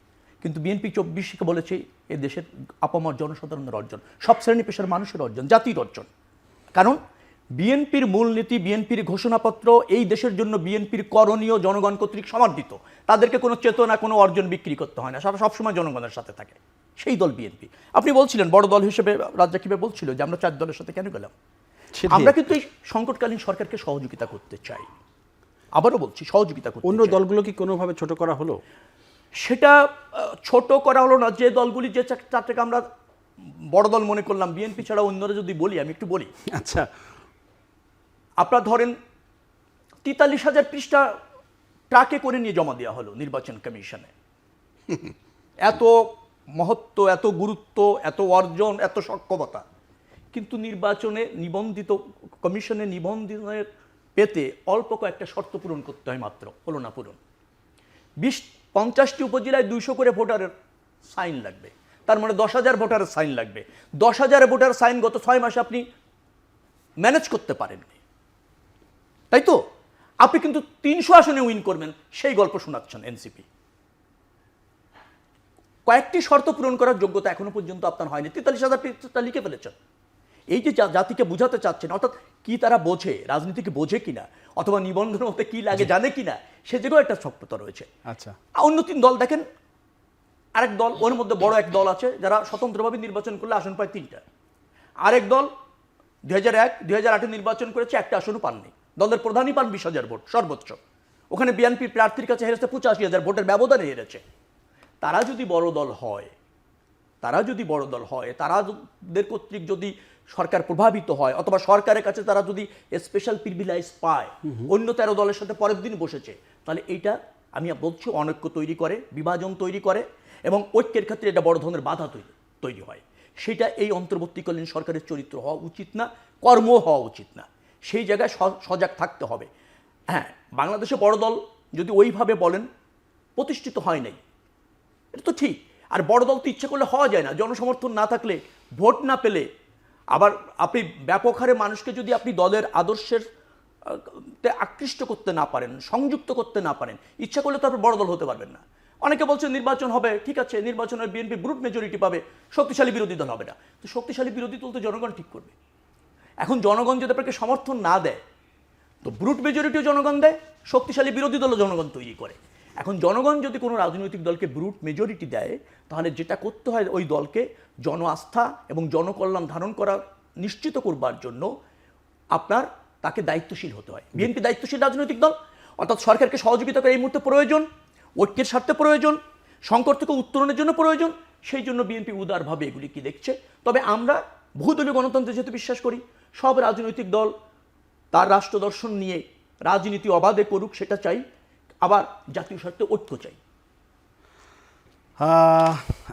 কিন্তু বিএনপি 24-কে বলেছে এই দেশের আপামর জনসাধারণের অর্জন, সব শ্রেণী পেশার মানুষের অর্জন, জাতির অর্জন। কারণ বিএনপির মূলনীতি, বিএনপির ঘোষণাপত্র, এই দেশের জন্য বিএনপির করণীয় জনগণ কর্তৃক সমর্থিত। তাদেরকে কোনো চেতনা, কোনো অর্জন বিক্রি করতে হয় না, সারা সবসময় জনগণের সাথে থাকে সেই দল বিএনপি। আপনি বলছিলেন বড় দল হিসেবে, রাজ্জাক বলছিল যে আমরা 4 দলের সাথে কেন গেলাম। আমরা কিন্তু এই সংকটকালীন সরকারকে সহযোগিতা করতে চাই। আবারও বলছি, সহযোগিতা করতে। অন্য দলগুলো কি কোনোভাবে ছোট করা হলো? সেটা ছোট করা হলো না। যে দলগুলি, যে 4টাকে আমরা বড় দল মনে করলাম, বিএনপি ছাড়া অন্যরা যদি বলি, আমি একটু বলি। আচ্ছা, আপনারা ধরেন 43,000 পৃষ্ঠা ট্রাকে করে নিয়ে জমা দেওয়া হলো নির্বাচন কমিশনে। এত মহত্ব, এত গুরুত্ব, এত অর্জন, এত সক্ষমতা, কিন্তু নির্বাচনে নিবন্ধিত কমিশনে নিবন্ধনের পেতে অল্প কয়েকটা শর্ত পূরণ করতে হয় মাত্র, হলো না পূরণ। 50টি উপজেলায় 200 করে ভোটারের সাইন লাগবে, তার মানে 10,000 ভোটারের সাইন লাগবে। 10,000 ভোটার সাইন গত 6 মাসে আপনি ম্যানেজ করতে পারেননি, তাই তো? আপনি কিন্তু 300 আসনে উইন করবেন, সেই গল্প শোনাচ্ছেন এনসিপি। কয়েকটি শর্ত পূরণ করার যোগ্যতা এখনো পর্যন্ত আপনার হয়নি, 43,000 পৃষ্ঠা লিখে ফেলেছেন। এই যে জাতিকে বোঝাতে চাচ্ছেন, অর্থাৎ কি তারা বোঝে, রাজনীতিকে বোঝে কিনা, অথবা নিবন্ধন হতে কি লাগে জানে কিনা, সে জায়গায় একটা সত্যতা রয়েছে। আচ্ছা, অন্য 3 দল দেখেন, আরেক দল, ওর মধ্যে বড় এক দল আছে যারা স্বতন্ত্রভাবে নির্বাচন করলে আসন পায় 3টা। আরেক দল 2001, 2008 নির্বাচন করেছে, একটা আসনও পাননি। দলের প্রধানই পান 20,000 ভোট সর্বোচ্চ। ওখানে বিএনপি প্রার্থীর কাছে হেরেছে 85,000 ভোটের ব্যবধানে হেরেছে। তারা যদি বড় দল হয়, তারাদের কর্তৃক যদি সরকার প্রভাবিত হয়, অথবা সরকারের কাছে তারা যদি স্পেশাল প্রিভিলেজ পায়, অন্য 13 দলের সাথে পরের দিন বসেছে, তাহলে এইটা আমি বলছি অনৈক্য তৈরি করে, বিভাজন তৈরি করে, এবং ঐক্যের ক্ষেত্রে এটা বড় ধরনের বাধা তৈরি হয়। সেটা এই অন্তর্বর্তীকালীন সরকারের চরিত্র হওয়া উচিত না, কর্ম হওয়া উচিত না। সেই জায়গায় সজাগ থাকতে হবে। হ্যাঁ, বাংলাদেশে বড় দল যদি ওইভাবে বলেন প্রতিষ্ঠিত হয় নাই, এটা তো ঠিক। আর বড় দল তো ইচ্ছে করলে হওয়া যায় না, জনসমর্থন না থাকলে, ভোট না পেলে। আবার আপনি ব্যাপক হারে মানুষকে যদি আপনি দলের আদর্শের আকৃষ্ট করতে না পারেন, সংযুক্ত করতে না পারেন, ইচ্ছা করলে তো আপনি বড় দল হতে পারবেন না। অনেকে বলছে নির্বাচন হবে, ঠিক আছে, নির্বাচনের বিএনপি ব্রুট মেজরিটি পাবে, শক্তিশালী বিরোধী দল হবে না। তো শক্তিশালী বিরোধী দল তো জনগণ ঠিক করবে। এখন জনগণ যদি আপনাকে সমর্থন না দেয়, তো ব্রুট মেজরিটিও জনগণ দেয়, শক্তিশালী বিরোধী দলও জনগণ তৈরি করে। এখন জনগণ যদি কোনো রাজনৈতিক দলকে ব্রুট মেজরিটি দেয়, তাহলে যেটা করতে হয়, ওই দলকে জন আস্থা এবং জনকল্যাণ ধারণ করা নিশ্চিত করবার জন্য আপনার তাকে দায়িত্বশীল হতে হয়। বিএনপি দায়িত্বশীল রাজনৈতিক দল, অর্থাৎ সরকারকে সহযোগিতা করে এই মুহূর্তে প্রয়োজন, ঐক্যের স্বার্থে প্রয়োজন, সংকট থেকে উত্তরণের জন্য প্রয়োজন। সেই জন্য বিএনপি উদারভাবে এগুলি কি দেখছে। তবে আমরা বহুদলীয় গণতন্ত্রে যেহেতু বিশ্বাস করি, সব রাজনৈতিক দল তার রাষ্ট্র দর্শন নিয়ে রাজনীতি অবাধে করুক, সেটা চাই। আবার জাতীয় স্বার্থে ঐক্য চাই।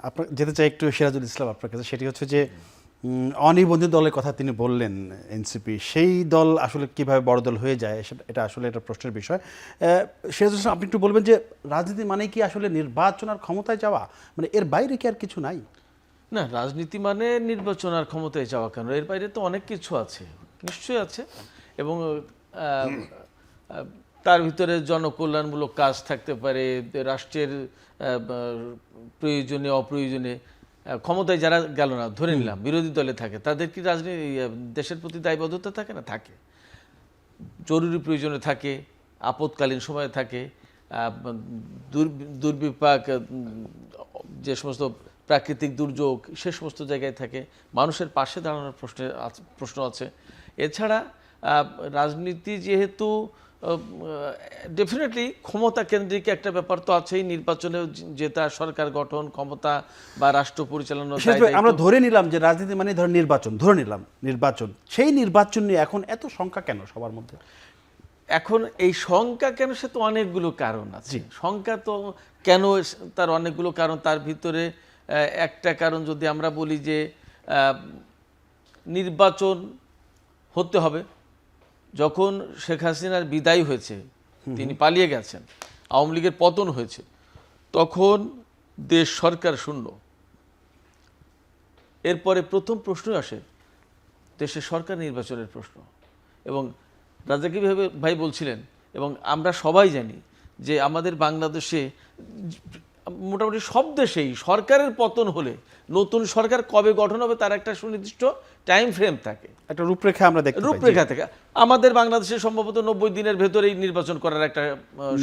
আপনার যেতে চাই একটু সিরাজুল ইসলাম আপনার কাছে, সেটি হচ্ছে যে অনিবন্ধিত দলের কথা তিনি বললেন এনসিপি, সেই দল আসলে কিভাবে বড় দল হয়ে যায়, এটা আসলে একটা প্রশ্নের বিষয়। সিরাজুল ইসলাম, আপনি একটু বলবেন যে রাজনীতি মানে কি আসলে নির্বাচন আর ক্ষমতায় যাওয়া, মানে এর বাইরে কি আর কিছু নাই? না, রাজনীতি মানে নির্বাচন আর ক্ষমতায় যাওয়া কেন, এর বাইরে তো অনেক কিছু আছে, নিশ্চয়ই আছে। এবং তার ভিতরে জনকল্যাণমূলক কাজ থাকতে পারে, রাষ্ট্রের প্রয়োজনে অপ্রয়োজনে। ক্ষমতায় যারা গেল না, ধরে নিলাম বিরোধী দলে থাকে, তাদের কি রাজনীতি দেশের প্রতি দায়বদ্ধতা থাকে না? থাকে। জরুরি প্রয়োজনে থাকে, আপৎকালীন সময়ে থাকে, দুর্বিপাক, যে সমস্ত প্রাকৃতিক দুর্যোগ, সে সমস্ত জায়গায় থাকে। মানুষের পাশে দাঁড়ানোর প্রশ্ন আছে। এছাড়া রাজনীতি যেহেতু ডেফিনেটলি ক্ষমতা কেন্দ্রিক একটা ব্যাপার তো আছেই, নির্বাচনে জেতা, সরকার গঠন, ক্ষমতা বা রাষ্ট্র পরিচালনা। আমরা ধরে নিলাম যে রাজনীতি মানে ধর নির্বাচন, ধরে নিলাম নির্বাচন, সেই নির্বাচন নিয়ে এখন এত শঙ্কা কেন সবার মধ্যে? এখন এই শঙ্কা কেন, সে তো অনেকগুলো কারণ আছে। শঙ্কা তো কেন, তার অনেকগুলো কারণ। তার ভিতরে একটা কারণ যদি আমরা বলি যে নির্বাচন হতে হবে, যখন শেখ হাসিনার বিদায় হয়েছে, তিনি পালিয়ে গেছেন, আওয়ামী লীগের পতন হয়েছে, তখন দেশ সরকার শূন্য। এরপরে প্রথম প্রশ্ন আসে দেশের সরকার নির্বাচনের প্রশ্ন। এবং রাজাকি ভাই বলছিলেন, এবং আমরা সবাই জানি যে আমাদের বাংলাদেশে মোটামুটি সব দেশেই সরকারের পতন হলে নতুন সরকার কবে গঠন হবে তার একটা সুনির্দিষ্ট টাইম ফ্রেম থাকে, একটা রূপরেখা আমরা দেখতে পাই। রূপরেখা থাকে। আমাদের বাংলাদেশে সম্ভবত 90 দিনের ভেতরেই নির্বাচন করার একটা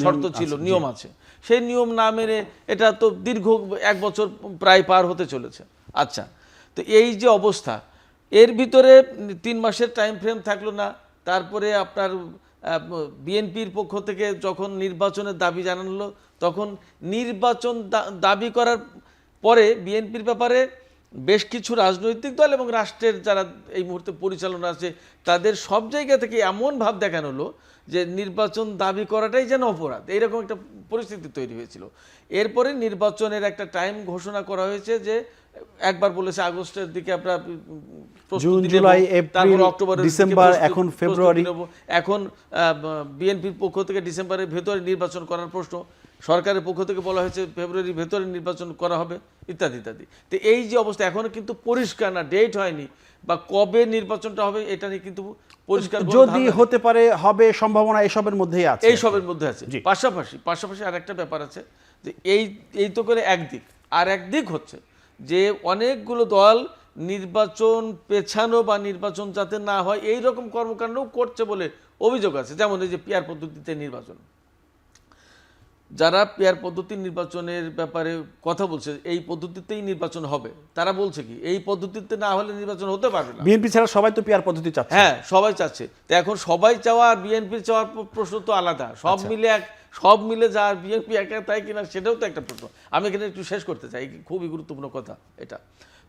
শর্ত ছিল, নিয়ম আছে। সেই নিয়ম না মেনে এটা তো দীর্ঘ 1 বছর প্রায় পার হতে চলেছে। আচ্ছা, তো এই যে অবস্থা, এর ভিতরে 3 মাসের টাইম ফ্রেম থাকলো না। তারপরে আপনার বিএনপির পক্ষ থেকে যখন নির্বাচনের দাবি জানানো হলো, তখন নির্বাচন দাবি করার পরে বিএনপির ব্যাপারে বেশ কিছু রাজনৈতিক দল এবং রাষ্ট্রের যারা এই মুহূর্তে পরিচালনা আছে তাদের সব জায়গা থেকে এমন ভাব দেখানো হলো যে নির্বাচন দাবি করাটাই যেন অপরাধ, এইরকম একটা পরিস্থিতি তৈরি হয়েছিল। এরপরে নির্বাচনের একটা টাইম ঘোষণা করা হয়েছে যে একবার বলেছে আগস্টের দিকে আমরা জুন, জুলাই, এপ্রিল, ডিসেম্বর, এখন ফেব্রুয়ারি। এখন বিএনপির পক্ষ থেকে ডিসেম্বরের ভেতরে নির্বাচন করার প্রশ্ন, সরকারের পক্ষ থেকে বলা হয়েছে ফেব্রুয়ারির ভেতরে নির্বাচন করা হবে, ইত্যাদি ইত্যাদি। তো এই যে অবস্থা, এখনো কিন্তু পরিষ্কার না, ডেট হয়নি বা কবে নির্বাচনটা হবে এটা নিয়ে কিন্তু পরিষ্কার যদি হতে পারে, হবে, সম্ভাবনা এসবের মধ্যেই আছে, এইসবের মধ্যে আছে। পাশাপাশি আর একটা ব্যাপার আছে যে এই তো করে একদিক, আর একদিক হচ্ছে যে অনেকগুলো দল নির্বাচন পেছানো বা নির্বাচন যাতে না হয় এই রকম কর্মকাণ্ডও করছে বলে অভিযোগ আছে। যেমন এই যে পিআর পদ্ধতিতে নির্বাচন, যারা পিআর পদ্ধতির নির্বাচনের ব্যাপারে কথা বলছে, এই পদ্ধতিতেই নির্বাচন হবে, তারা বলছে কি এই পদ্ধতিতে না হলে নির্বাচন হতে পারবে না। বিএনপি ছাড়া সবাই তো পিআর পদ্ধতি চাচ্ছে। হ্যাঁ, সবাই চাচ্ছে। তো এখন সবাই চাওয়া আর বিএনপির চাওয়ার প্রশ্ন তো আলাদা। সব মিলে যা বিএনপি একা তাই কিনা সেটাও তো একটা প্রশ্ন। আমি এখানে একটু শেষ করতে চাই, খুবই গুরুত্বপূর্ণ কথা এটা।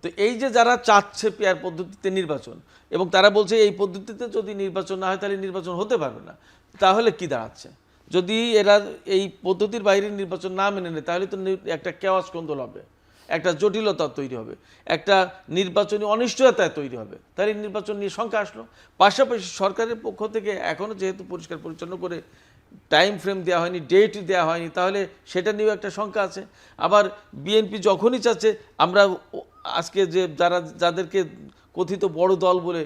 তো এই যে যারা চাচ্ছে পিআর পদ্ধতিতে নির্বাচন এবং তারা বলছে এই পদ্ধতিতে যদি নির্বাচন না হয় তাহলে নির্বাচন হতে পারবে না, তাহলে কি দাঁড়াচ্ছে? যদি এরা এই পদ্ধতির বাইরে নির্বাচন না মেনে নেয় তাহলে তো একটা কেওয়াস কন্দল হবে, একটা জটিলতা তৈরি হবে, একটা নির্বাচনী অনিশ্চয়তা তৈরি হবে। তাহলে নির্বাচন নিয়ে শঙ্কা আসলো। পাশাপাশি সরকারের পক্ষ থেকে এখনও যেহেতু পরিষ্কার পরিচ্ছন্ন করে টাইম ফ্রেম দেওয়া হয়নি, ডেট দেওয়া হয়নি, তাহলে সেটা নিয়েও একটা শঙ্কা আছে। আবার বিএনপি যখনই চাচ্ছে, আমরা আজকে যে যাদেরকে কথিত বড় দল বলে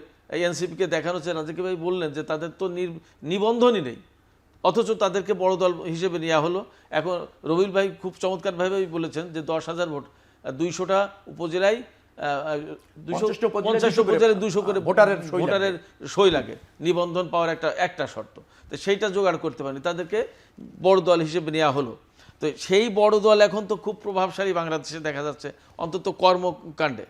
এনসিপিকে দেখানো হচ্ছে, রাজাকি ভাই বললেন যে তাদের তো নিবন্ধনই নেই, অথচ তাদেরকে বড় দল হিসেবে নেওয়া হলো। এখন রবিউল ভাই খুব চমৎকারভাবে বলেছেন যে 10,000 ভোট, 200টা উপজেলায় 250 উপজেলায় 200 করে ভোটারের সই লাগে নিবন্ধন পাওয়ার একটা শর্ত। তো সেইটা জোগাড় করতে পারেনি, তাদেরকে বড় দল হিসেবে নেওয়া হলো। তো সেই বড় দল এখন তো খুব প্রভাবশালী বাংলাদেশে দেখা যাচ্ছে, অন্তত কর্মকাণ্ডে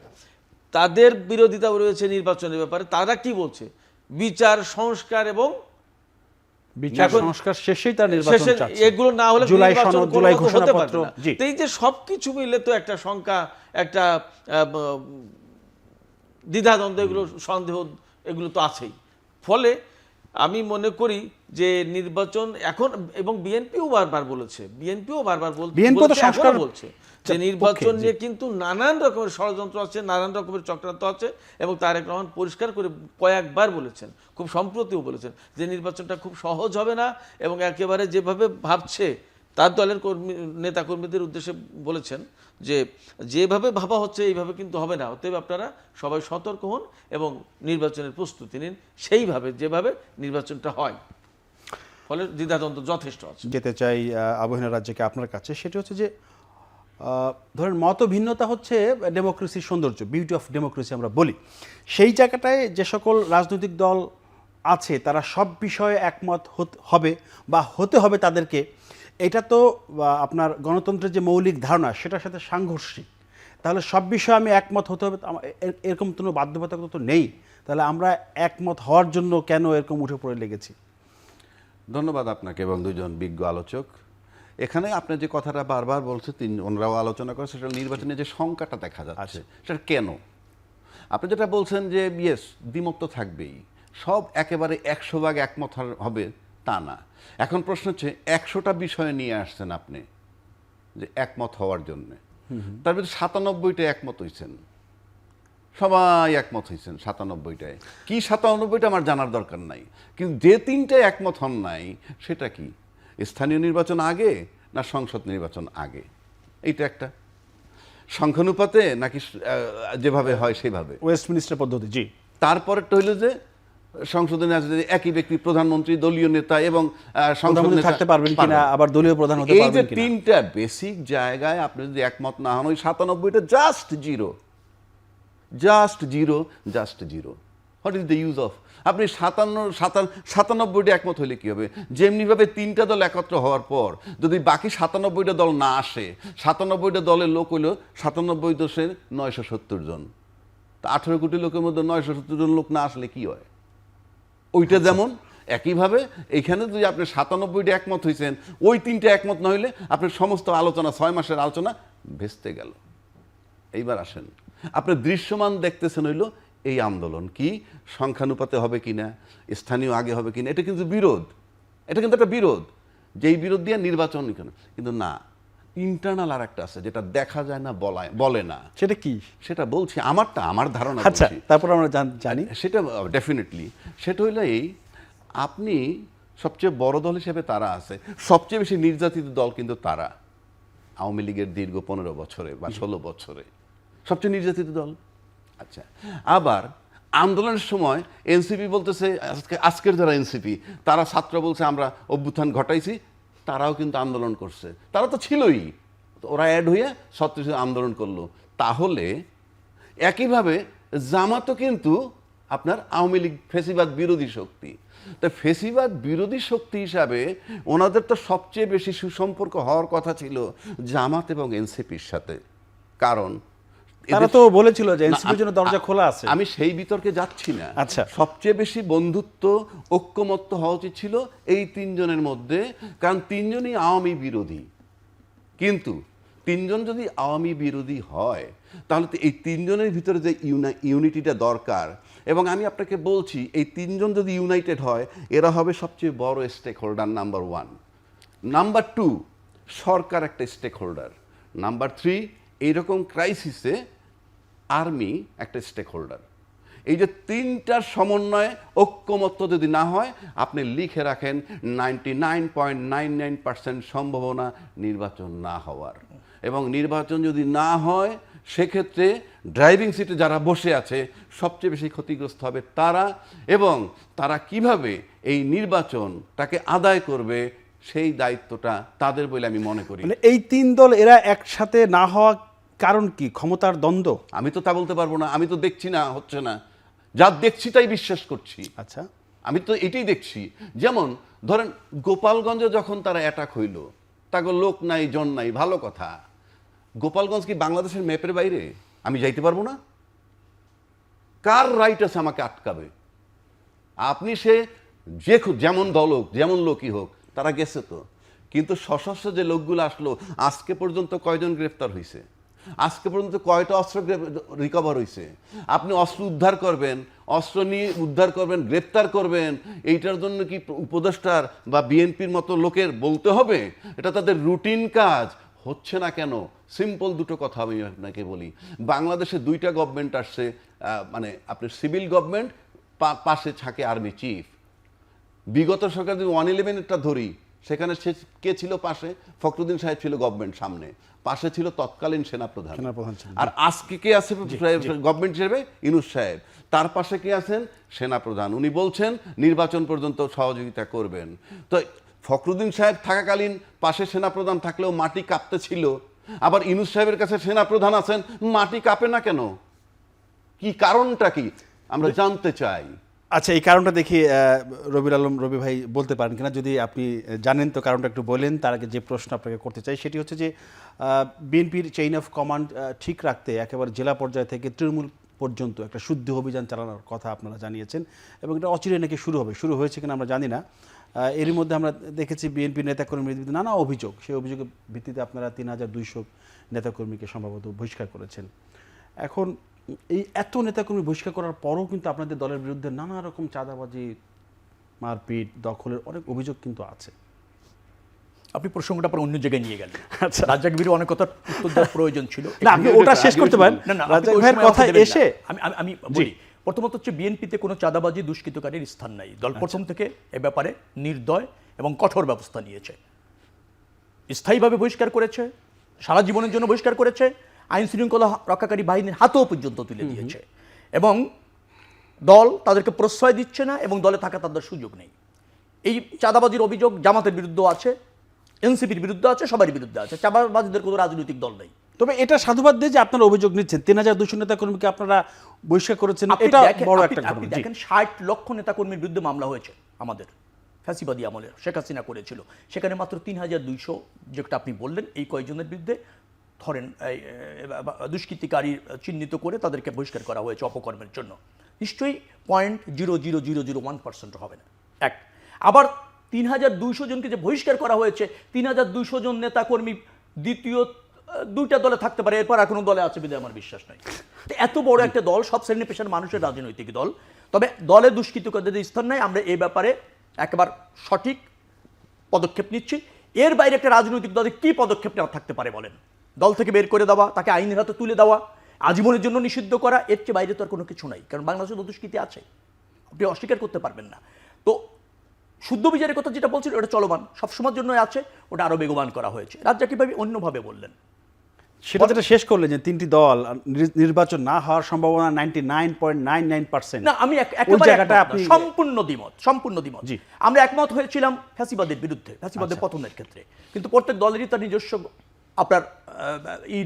তাদের বিরোধিতা রয়েছে নির্বাচনের ব্যাপারে। তারা কি বলছে? বিচার, সংস্কার এবং বিচার সংস্কার শেষেই তার নির্বাচন চাচ্ছে। এগুলো না হলে জুলাই সনদ, জুলাই ঘোষণাপত্র। এই যে সবকিছু মিলে তো একটা শঙ্কা, একটা দ্বিধাদ্বন্দ্ব, এগুলো সন্দেহ, এগুলো তো আছেই। ফলে আমি মনে করি যে নির্বাচন এখন, এবং বিএনপিও বারবার বলেছে যে নির্বাচন নিয়ে কিন্তু নানান রকমের ষড়যন্ত্র আছে, নানান রকমের চক্রান্ত আছে, এবং তারেক রহমান পরিষ্কার করে কয়েকবার বলেছেন, খুব সম্প্রতিও বলেছেন যে নির্বাচনটা খুব সহজ হবে না, এবং একেবারে যেভাবে ভাবছে তার দলের নেতাকর্মীদের উদ্দেশ্যে বলেছেন যে যেভাবে ভাবা হচ্ছে এইভাবে কিন্তু হবে না, অতএব আপনারা সবাই সতর্ক হন এবং নির্বাচনের প্রস্তুতি নিন সেইভাবে যেভাবে নির্বাচনটা হয়। ফলে দ্বিধাদ্বন্দ্ব যথেষ্ট আছে। যেতে চাই আবহিনা রাজ্যকে আপনার কাছে, সেটি হচ্ছে যে ধরেন মত ভিন্নতা হচ্ছে ডেমোক্রেসির সৌন্দর্য, বিউটি অফ ডেমোক্রেসি আমরা বলি। সেই জায়গাটায় যে সকল রাজনৈতিক দল আছে তারা সব বিষয়ে একমত হবে বা হতে হবে তাদেরকে, এটা তো আপনার গণতন্ত্রের যে মৌলিক ধারণা সেটার সাথে সাংঘর্ষিক। তাহলে সব বিষয়ে আমি একমত হতে হবে, এরকম কোনো বাধ্যবাধকতা তো নেই। তাহলে আমরা একমত হওয়ার জন্য কেন এরকম উঠে পড়ে লেগেছি? ধন্যবাদ আপনাকে এবং দুজন বিজ্ঞ আলোচক। এখানে আপনি যে কথাটা বারবার বলছে, ওনারাও আলোচনা করে, সেটা নির্বাচনে যে শঙ্কাটা দেখা যাচ্ছে সেটা কেন। আপনি যেটা বলছেন যে ইয়েস, দ্বিমত তো থাকবেই, সব একেবারে 100 ভাগ একমত হবে তা না। এখন প্রশ্ন হচ্ছে 100টা বিষয় নিয়ে আসছেন আপনি যে একমত হওয়ার জন্যে, তার ভিতরে 97টা একমত হয়েছেন, সবাই একমত হয়েছেন 97টায়। কি 97টা আমার জানার দরকার নাই, কিন্তু যে 3টে একমত হন নাই সেটা কি? স্থানীয় নির্বাচন আগে না সংসদ নির্বাচন আগে, এইটা একটা সংখ্যানুপাতে নাকি যেভাবে হয় সেভাবে, ওয়েস্টমিনিস্টার পদ্ধতি। জি। তারপরেরটা হইল যে সংসদে একই ব্যক্তি প্রধানমন্ত্রী, দলীয় নেতা এবং সংসদ নেতা থাকতে পারবেন কিনা, আবার দলীয় প্রধান হতে পারবেন কিনা। এই যে 3টা বেসিক জায়গায় আপনি যদি একমত না হন, ওই 97টা just zero. What is the use of? আপনি 97টা একমত হইলে কি হবে? যেমনিভাবে 3টা দল একত্র হওয়ার পর যদি বাকি 97টা দল না আসে, 97টা দলের লোক হইল 97 দোষের 970 জন। তা 18 কোটি লোকের মধ্যে 970 জন লোক না আসলে কি হয়? ওইটা যেমন একইভাবে এইখানে যদি আপনি 97টা একমত হয়েছেন, ওই 3টা একমত না হইলে আপনার সমস্ত আলোচনা, 6 মাসের আলোচনা ভেস্তে গেল। এইবার আসেন, আপনি দৃশ্যমান দেখতেছেন হইল এই আন্দোলন কি সংখ্যানুপাতে হবে কিনা, স্থানীয় আগে হবে কিনা, এটা কিন্তু বিরোধ, এটা কিন্তু একটা বিরোধ, যেই বিরোধ দিয়ে নির্বাচন কিন্তু না, ইন্টারনাল আর একটা আছে যেটা দেখা যায় না, বলে না, সেটা কি? সেটা বলছি, আমার ধারণা আচ্ছা, বলছি। তারপর আমরা জানি সেটা ডেফিনেটলি সেটা হইলো এই, আপনি সবচেয়ে বড় দল হিসেবে তারা আছে, সবচেয়ে বেশি নির্যাতিত দল কিন্তু তারা, আওয়ামী লীগের দীর্ঘ 15 বছরে বা 16 বছরে সবচেয়ে নির্যাতিত দল। আচ্ছা, আবার আন্দোলনের সময় এনসিপি বলতেছে, আজকের যারা এনসিপি তারা ছাত্র বলছে আমরা অভ্যুত্থান ঘটাইছি, তারাও কিন্তু আন্দোলন করছে, তারা তো ছিলই, ওরা অ্যাড হয়ে ছত্রিশ আন্দোলন করলো। তাহলে একইভাবে জামাতও কিন্তু আপনার আওয়ামী লীগ ফেসিবাদ বিরোধী শক্তি, তা ফেসিবাদ বিরোধী শক্তি হিসাবে ওনাদের তো সবচেয়ে বেশি সুসম্পর্ক হওয়ার কথা ছিল জামাত এবং এনসিপির সাথে, কারণ তারা তো বলেছিল যে এনসিপির জন্য দরজা খোলা আছে। আমি সেই বিতর্কে যাচ্ছি না। আচ্ছা, সবচেয়ে বেশি বন্ধুত্ব ঐক্যমত্য হওয়া উচিত ছিল এই তিনজনের মধ্যে, কারণ তিনজনই আওয়ামী বিরোধী। কিন্তু তিনজন যদি আওয়ামী বিরোধী হয় তাহলে তো এই তিনজনের ভিতরে যে ইউনিটিটা দরকার, এবং আমি আপনাকে বলছি এই তিনজন যদি ইউনাইটেড হয় এরা হবে সবচেয়ে বড় স্টেক হোল্ডার, নাম্বার 1। নাম্বার 2, সরকার একটা স্টেক হোল্ডার। নাম্বার 3, এইরকম ক্রাইসিসে আর্মি একটা স্টেক হোল্ডার। এই যে তিনটার সমন্বয়ে ঐক্যমত্য যদি না হয়, আপনি লিখে রাখেন 99.99% সম্ভাবনা নির্বাচন না হওয়ার। এবং নির্বাচন যদি না হয় সেক্ষেত্রে ড্রাইভিং সিটে যারা বসে আছে সবচেয়ে বেশি ক্ষতিগ্রস্ত হবে তারা, এবং তারা কিভাবে এই নির্বাচনটাকে আদায় করবে সেই দায়িত্বটা তাদের বলে আমি মনে করি। মানে এই তিন দল এরা একসাথে না হওয়া কারণ কি? ক্ষমতার দ্বন্দ্ব? আমি তো তা বলতে পারবো না, আমি তো দেখছি না, হচ্ছে না, যা দেখছি তাই বিশ্বাস করছি। আচ্ছা, আমি তো এটাই দেখছি। যেমন ধরেন গোপালগঞ্জে যখন তারা অ্যাটাক হইল, তাকে লোক নাই জন নাই, ভালো কথা, গোপালগঞ্জ কি বাংলাদেশের ম্যাপের বাইরে? আমি যাইতে পারবো না? কার রাইট আছে আমাকে আটকাবে? আপনি সে যেমন দল হোক, যেমন লোকই হোক, তারা গেছে তো, কিন্তু সশস্ত্র যে লোকগুলো আসলো, আজকে পর্যন্ত কয়জন গ্রেফতার হয়েছে? আজকে পর্যন্ত কয়টা অস্ত্র রিকভার হয়েছে? আপনি অস্ত্র উদ্ধার করবেন, অস্ত্র নিয়ে উদ্ধার করবেন, গ্রেফতার করবেন, এইটার জন্য কি উপদেষ্টার বা বিএনপির মতো লোকের বলতে হবে? এটা তাদের রুটিন কাজ। হচ্ছে না কেন? সিম্পল দুটো কথা আমি আপনাকে বলি। বাংলাদেশে 2টা গভর্নমেন্ট আসছে, মানে আপনার সিভিল গভর্নমেন্ট, পাশে থাকে আর্মি চিফ। বিগত সরকার যদি 111-টা ধরি, সেখানে সে কে ছিল পাশে? ফখরুদ্দিন সাহেব ছিল গভর্নমেন্ট সামনে, পাশে ছিল তৎকালীন সেনাপ্রধান। আর আজকে কে আছে গভর্নমেন্ট হিসেবে? ইউনূস সাহেব। তার পাশে কে আছেন? সেনাপ্রধান। উনি বলছেন নির্বাচন পর্যন্ত সহযোগিতা করবেন। তো ফখরুদ্দিন সাহেব থাকাকালীন পাশে সেনাপ্রধান থাকলেও মাটি কাঁপতে ছিল, আবার ইউনূস সাহেবের কাছে সেনাপ্রধান আছেন, মাটি কাঁপে না কেন? কি কারণটা কি আমরা জানতে চাই। আচ্ছা, এই কারণটা দেখি রবিউল আলম রবি ভাই বলতে পারেন কিনা, যদি আপনি জানেন তো কারণটা একটু বলেন। তার আগে যে প্রশ্ন আপনাকে করতে চাই সেটি হচ্ছে যে বিএনপির চেইন অফ কমান্ড ঠিক রাখতে একেবারে জেলা পর্যায় থেকে তৃণমূল পর্যন্ত একটা শুদ্ধ অভিযান চালানোর কথা আপনারা জানিয়েছেন, এবং এটা অচিরে নাকি শুরু হয়েছে কিনা আমরা জানি না। এরই মধ্যে আমরা দেখেছি বিএনপির নেতাকর্মীর বিরুদ্ধে নানা অভিযোগ, সেই অভিযোগের ভিত্তিতে আপনারা 3200 নেতাকর্মীকে সম্ভবত বহিষ্কার করেছেন। এখন এই এত নেতাকর্মী বহিষ্কার করার পরও কিন্তু আপনাদের দলের বিরুদ্ধে নানা রকম চাঁদাবাজি, মারপিট, দখলের অনেক অভিযোগ কিন্তু আছে। আপনি প্রসঙ্গটা পর অন্য জায়গায় নিয়ে গেলেন। আচ্ছা, রাজ্জাক ভাইয়ের অনেক কথা উত্তর দেওয়ার প্রয়োজন ছিল। না, আপনি ওটা শেষ করতে পারেন। রাজ্জাক ভাইয়ের কথা এসে আমি বলি, প্রথমত হচ্ছে বিএনপিতে কোনো চাঁদাবাজি দুষ্কৃতকারীর স্থান নাই। দল প্রথম থেকে এ ব্যাপারে নির্দয় এবং কঠোর ব্যবস্থা নিয়েছে। স্থায়ীভাবে বহিষ্কার করেছে, সারা জীবনের জন্য বহিষ্কার করেছে, আইন শৃঙ্খলা রক্ষাকারী বাহিনীর হাতেও পর্যন্ত তুলে দিয়েছে, এবং দল তাদেরকে প্রশ্রয় দিচ্ছে না, এবং দলে থাকা তাদের সুযোগ নেই। এই চাঁদাবাজির অভিযোগ জামাতের বিরুদ্ধে আছে, এনসিপির বিরুদ্ধে আছে, সবার বিরুদ্ধে আছে। চাঁদাবাজিদের কোনো রাজনৈতিক দল নেই। তবে এটা সাধুবাদ দিয়ে যে আপনারা অভিযোগ নিচ্ছেন, 3200 নেতাকর্মীকে আপনারা বহিষ্কার করেছেন, এটা বড় একটা ঘটনা। আপনি দেখেন 60 লক্ষ নেতাকর্মীর বিরুদ্ধে মামলা হয়েছে আমাদের ফ্যাসিবাদী আমলে, শেখ হাসিনা করেছিল। সেখানে মাত্র 3200, যেটা আপনি বললেন, এই কয়েকজনের বিরুদ্ধে ধরেন দুষ্কৃতিকারী চিহ্নিত করে তাদেরকে বহিষ্কার করা হয়েছে অপকর্মের জন্য। নিশ্চয়ই 0.00001% হবে না। এক, আবার 3200 জনকে যে বহিষ্কার করা হয়েছে, 3200 জন নেতাকর্মী দ্বিতীয় দুইটা দলে থাকতে পারে, এরপর আর কোনো দলে আছে বিধায় আমার বিশ্বাস নাই। তো এত বড় একটা দল, সব শ্রেণী পেশার মানুষের রাজনৈতিক দল, তবে দলে দুষ্কৃতকারীদের স্থান নাই। আমরা এই ব্যাপারে একেবারে সঠিক পদক্ষেপ নিচ্ছি। এর বাইরে একটা রাজনৈতিক দলে কি পদক্ষেপ নেওয়া থাকতে পারে বলেন? দল থেকে বের করে দেওয়া, তাকে আইনের হাতে তুলে দেওয়া, আজীবনের জন্য নিষিদ্ধ করা, এর চেয়ে বাইরে তো আর কোনো কিছু নাই। কারণ বাংলাদেশে তো দুষ্কৃতি আছে, আপনি অস্বীকার করতে পারবেন না। তো শুদ্ধ বিচারের কথা যেটা বলছিল ওটা চলমান, সবসময়ের জন্য আছে, ওটা আরও বেগবান করা হয়েছে। রাজ্জাকি ভাই অন্যভাবে বললেন, সেটা যেটা শেষ করলেন যে তিনটি দল নির্বাচন না হওয়ার সম্ভাবনা 99.99%। না আমি সম্পূর্ণ দ্বিমত। জি। আমরা একমত হয়েছিলাম ফ্যাসিবাদের বিরুদ্ধে, ফ্যাসিবাদের পতনের ক্ষেত্রে, কিন্তু প্রত্যেক দলেরই তার নিজস্ব আপনার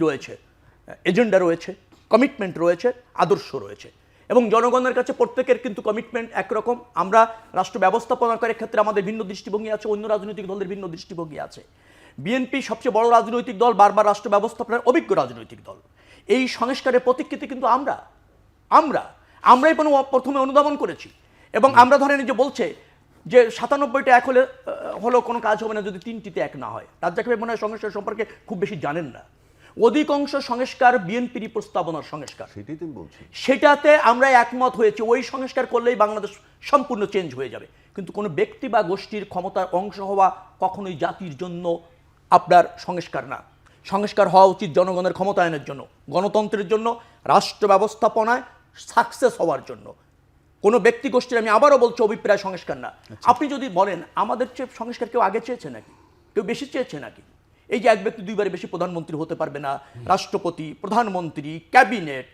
রয়েছে, এজেন্ডা রয়েছে, কমিটমেন্ট রয়েছে, আদর্শ রয়েছে, এবং জনগণের কাছে প্রত্যেকের কিন্তু কমিটমেন্ট একরকম। আমরা রাষ্ট্র ব্যবস্থাপনার ক্ষেত্রে আমাদের ভিন্ন দৃষ্টিভঙ্গি আছে, অন্য রাজনৈতিক দলের ভিন্ন দৃষ্টিভঙ্গি আছে। বিএনপি সবচেয়ে বড় রাজনৈতিক দল, বারবার রাষ্ট্র ব্যবস্থাপনার অভিজ্ঞ রাজনৈতিক দল। এই সংস্কারের প্রতিকৃতি কিন্তু আমরাই প্রথমে অনুধাবন করেছি। এবং আমরা ধরেন যে বলছে যে 97টা এক হলেও কোনো কাজ হবে না যদি 3টিতে এক না হয়। রাজ্জাকি ভাই মনে হয় সংস্কার সম্পর্কে খুব বেশি জানেন না। অধিকাংশ সংস্কার বিএনপির প্রস্তাবনার সংস্কার, সেটাই তুমি বলছি। সেটাতে আমরা একমত হয়েছি, ওই সংস্কার করলেই বাংলাদেশ সম্পূর্ণ চেঞ্জ হয়ে যাবে। কিন্তু কোনো ব্যক্তি বা গোষ্ঠীর ক্ষমতার অংশ হওয়া কখনোই জাতির জন্য আপনার সংস্কার না। সংস্কার হওয়া উচিত জনগণের ক্ষমতায়নের জন্য, গণতন্ত্রের জন্য, রাষ্ট্র ব্যবস্থাপনায় সাকসেস হওয়ার জন্য। কোনো ব্যক্তি গোষ্ঠীর, আমি আবারও বলছি, অভিপ্রায় সংস্কার না। আপনি যদি বলেন আমাদের চেয়ে সংস্কার কেউ আগে চেয়েছে নাকি, কেউ বেশি চেয়েছে নাকি? এই যে এক ব্যক্তি দুইবারে বেশি প্রধানমন্ত্রী হতে পারবে না, রাষ্ট্রপতি, প্রধানমন্ত্রী, ক্যাবিনেট,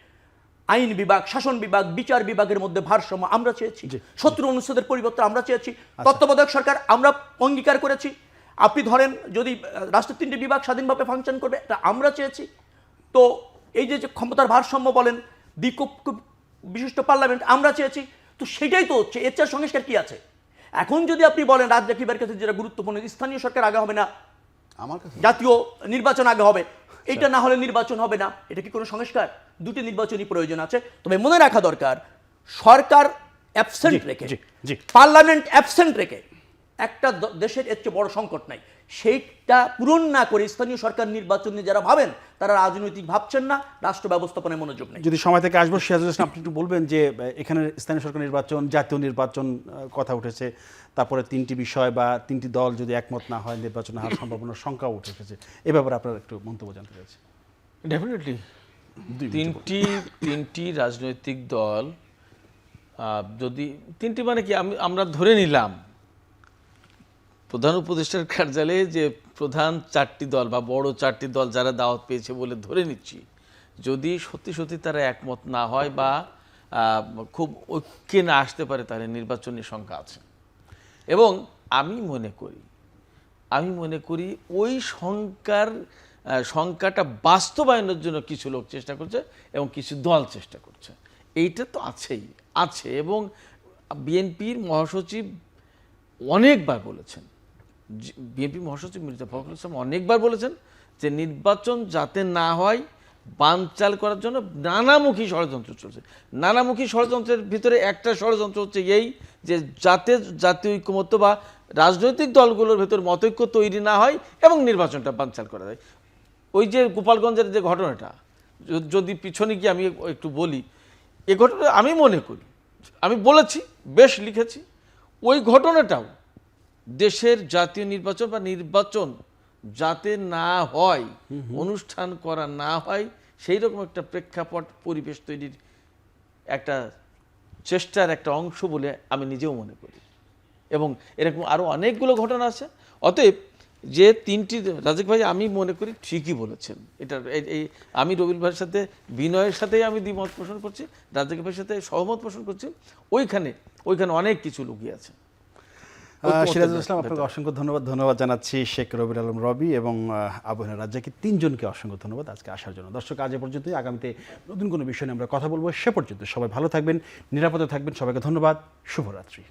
আইন বিভাগ, শাসন বিভাগ, বিচার বিভাগের মধ্যে ভারসাম্য আমরা চেয়েছি। 17 অনুচ্ছেদের পরিবর্তন আমরা চেয়েছি। তত্ত্বাবধায়ক সরকার আমরা অঙ্গীকার করেছি। আপনি ধরেন যদি রাষ্ট্রের 3টি বিভাগ স্বাধীনভাবে ফাংশন করবে, এটা আমরা চেয়েছি। তো এই যে ক্ষমতার ভারসাম্য বলেন, বিশিষ্ট পার্লামেন্ট আমরা চেয়েছি। তো সেটাই তো হচ্ছে, এর চেয়ে সংস্কার কি আছে? এখন যদি আপনি বলেন রাজ্জাকি ভাইয়ের কাছে যেটা গুরুত্বপূর্ণ, স্থানীয় সরকার আগে হবে না, আমার কাছে জাতীয় নির্বাচন আগে হবে, এটা না হলে নির্বাচন হবে না, এটা কি কোনো সংস্কার? দুটি নির্বাচনী প্রয়োজন আছে। তবে মনে রাখা দরকার, সরকার অ্যাবসেন্ট রেখে, পার্লামেন্ট অ্যাবসেন্ট রেখে একটা দেশের এর চেয়ে বড় সংকট নাই। সেইটা পূরণ না করে স্থানীয় সরকার নির্বাচন নিয়ে যারা ভাবেন, তারা রাজনৈতিক ভাবছেন না, রাষ্ট্র ব্যবস্থাপনায় মনোযোগ নেই। যদি সময় থেকে আসবো, সিরাজুল ইসলাম আপনি একটু বলবেন যে এখানে স্থানীয় সরকার নির্বাচন, জাতীয় নির্বাচন কথা উঠেছে, তারপরে 3টি বিষয় বা 3টি দল যদি একমত না হয় নির্বাচন হওয়ার সম্ভাবনার সংখ্যাও উঠে এসেছে। এ ব্যাপারে আপনার একটু মন্তব্য জানতে চাইছি। ডেফিনেটলি তিনটি রাজনৈতিক দল, যদি 3টি মানে কি, আমরা ধরে নিলাম প্রধান উপদেষ্টার কার্যালয়ে যে প্রধান 4টি দল বা বড় 4টি দল যারা দাওয়াত পেয়েছে বলে ধরে নিচ্ছি, যদি সত্যি তারা একমত না হয় বা খুব ঐক্যে না আসতে পারে, তাহলে নির্বাচনী সংখ্যা আছে। এবং আমি মনে করি ওই সংখ্যাটা বাস্তবায়নের জন্য কিছু লোক চেষ্টা করছে এবং কিছু দল চেষ্টা করছে। এইটা তো আছে। এবং বিএনপির মহাসচিব অনেকবার বলেছেন, বিএনপি মহাসচিব মির্জা ফখরুল ইসলাম অনেকবার বলেছেন যে নির্বাচন যাতে না হয় বানচাল করার জন্য নানামুখী ষড়যন্ত্র চলছে। নানামুখী ষড়যন্ত্রের ভিতরে একটা ষড়যন্ত্র হচ্ছে এই যে যাতে জাতীয় ঐক্যমত্য বা রাজনৈতিক দলগুলোর ভেতর মতৈক্য তৈরি না হয় এবং নির্বাচনটা বানচাল করা যায়। ওই যে গোপালগঞ্জের যে ঘটনাটা, যদি পিছনে গিয়ে আমি একটু বলি, এ ঘটনা আমি মনে করি, আমি বলেছি, বেশ লিখেছি, ওই ঘটনাটাও দেশের জাতীয় নির্বাচন বা নির্বাচন যাতে না হয়, অনুষ্ঠান করা না হয়, সেই রকম একটা প্রেক্ষাপট পরিবেশ তৈরির একটা চেষ্টার একটা অংশ বলে আমি নিজেও মনে করি। এবং এরকম আরও অনেকগুলো ঘটনা আছে। অতএব যে 3টি, রাজাক ভাই আমি মনে করি ঠিকই বলেছেন। এটা আমি রবিল ভাইয়ের সাথে, বিনয়ের সাথেই আমি দ্বিমত পোষণ করছি, রাজাক ভাইয়ের সাথে সহমত পোষণ করছি। ওইখানে অনেক কিছু লুকিয়ে আছে। সিরাজুল ইসলাম, আপনাকে অসংখ্য ধন্যবাদ জানাচ্ছি। শেখ রবিউল আলম রবি এবং আবু হেনা রাজ্জাকি, 3জনকে অসংখ্য ধন্যবাদ আজকে আসার জন্য। দর্শক, আজ এ পর্যন্তই। আগামীতে নতুন কোনো বিষয় নিয়ে আমরা কথা বলবো। সে পর্যন্ত সবাই ভালো থাকবেন, নিরাপদে থাকবেন। সবাইকে ধন্যবাদ। শুভরাত্রি।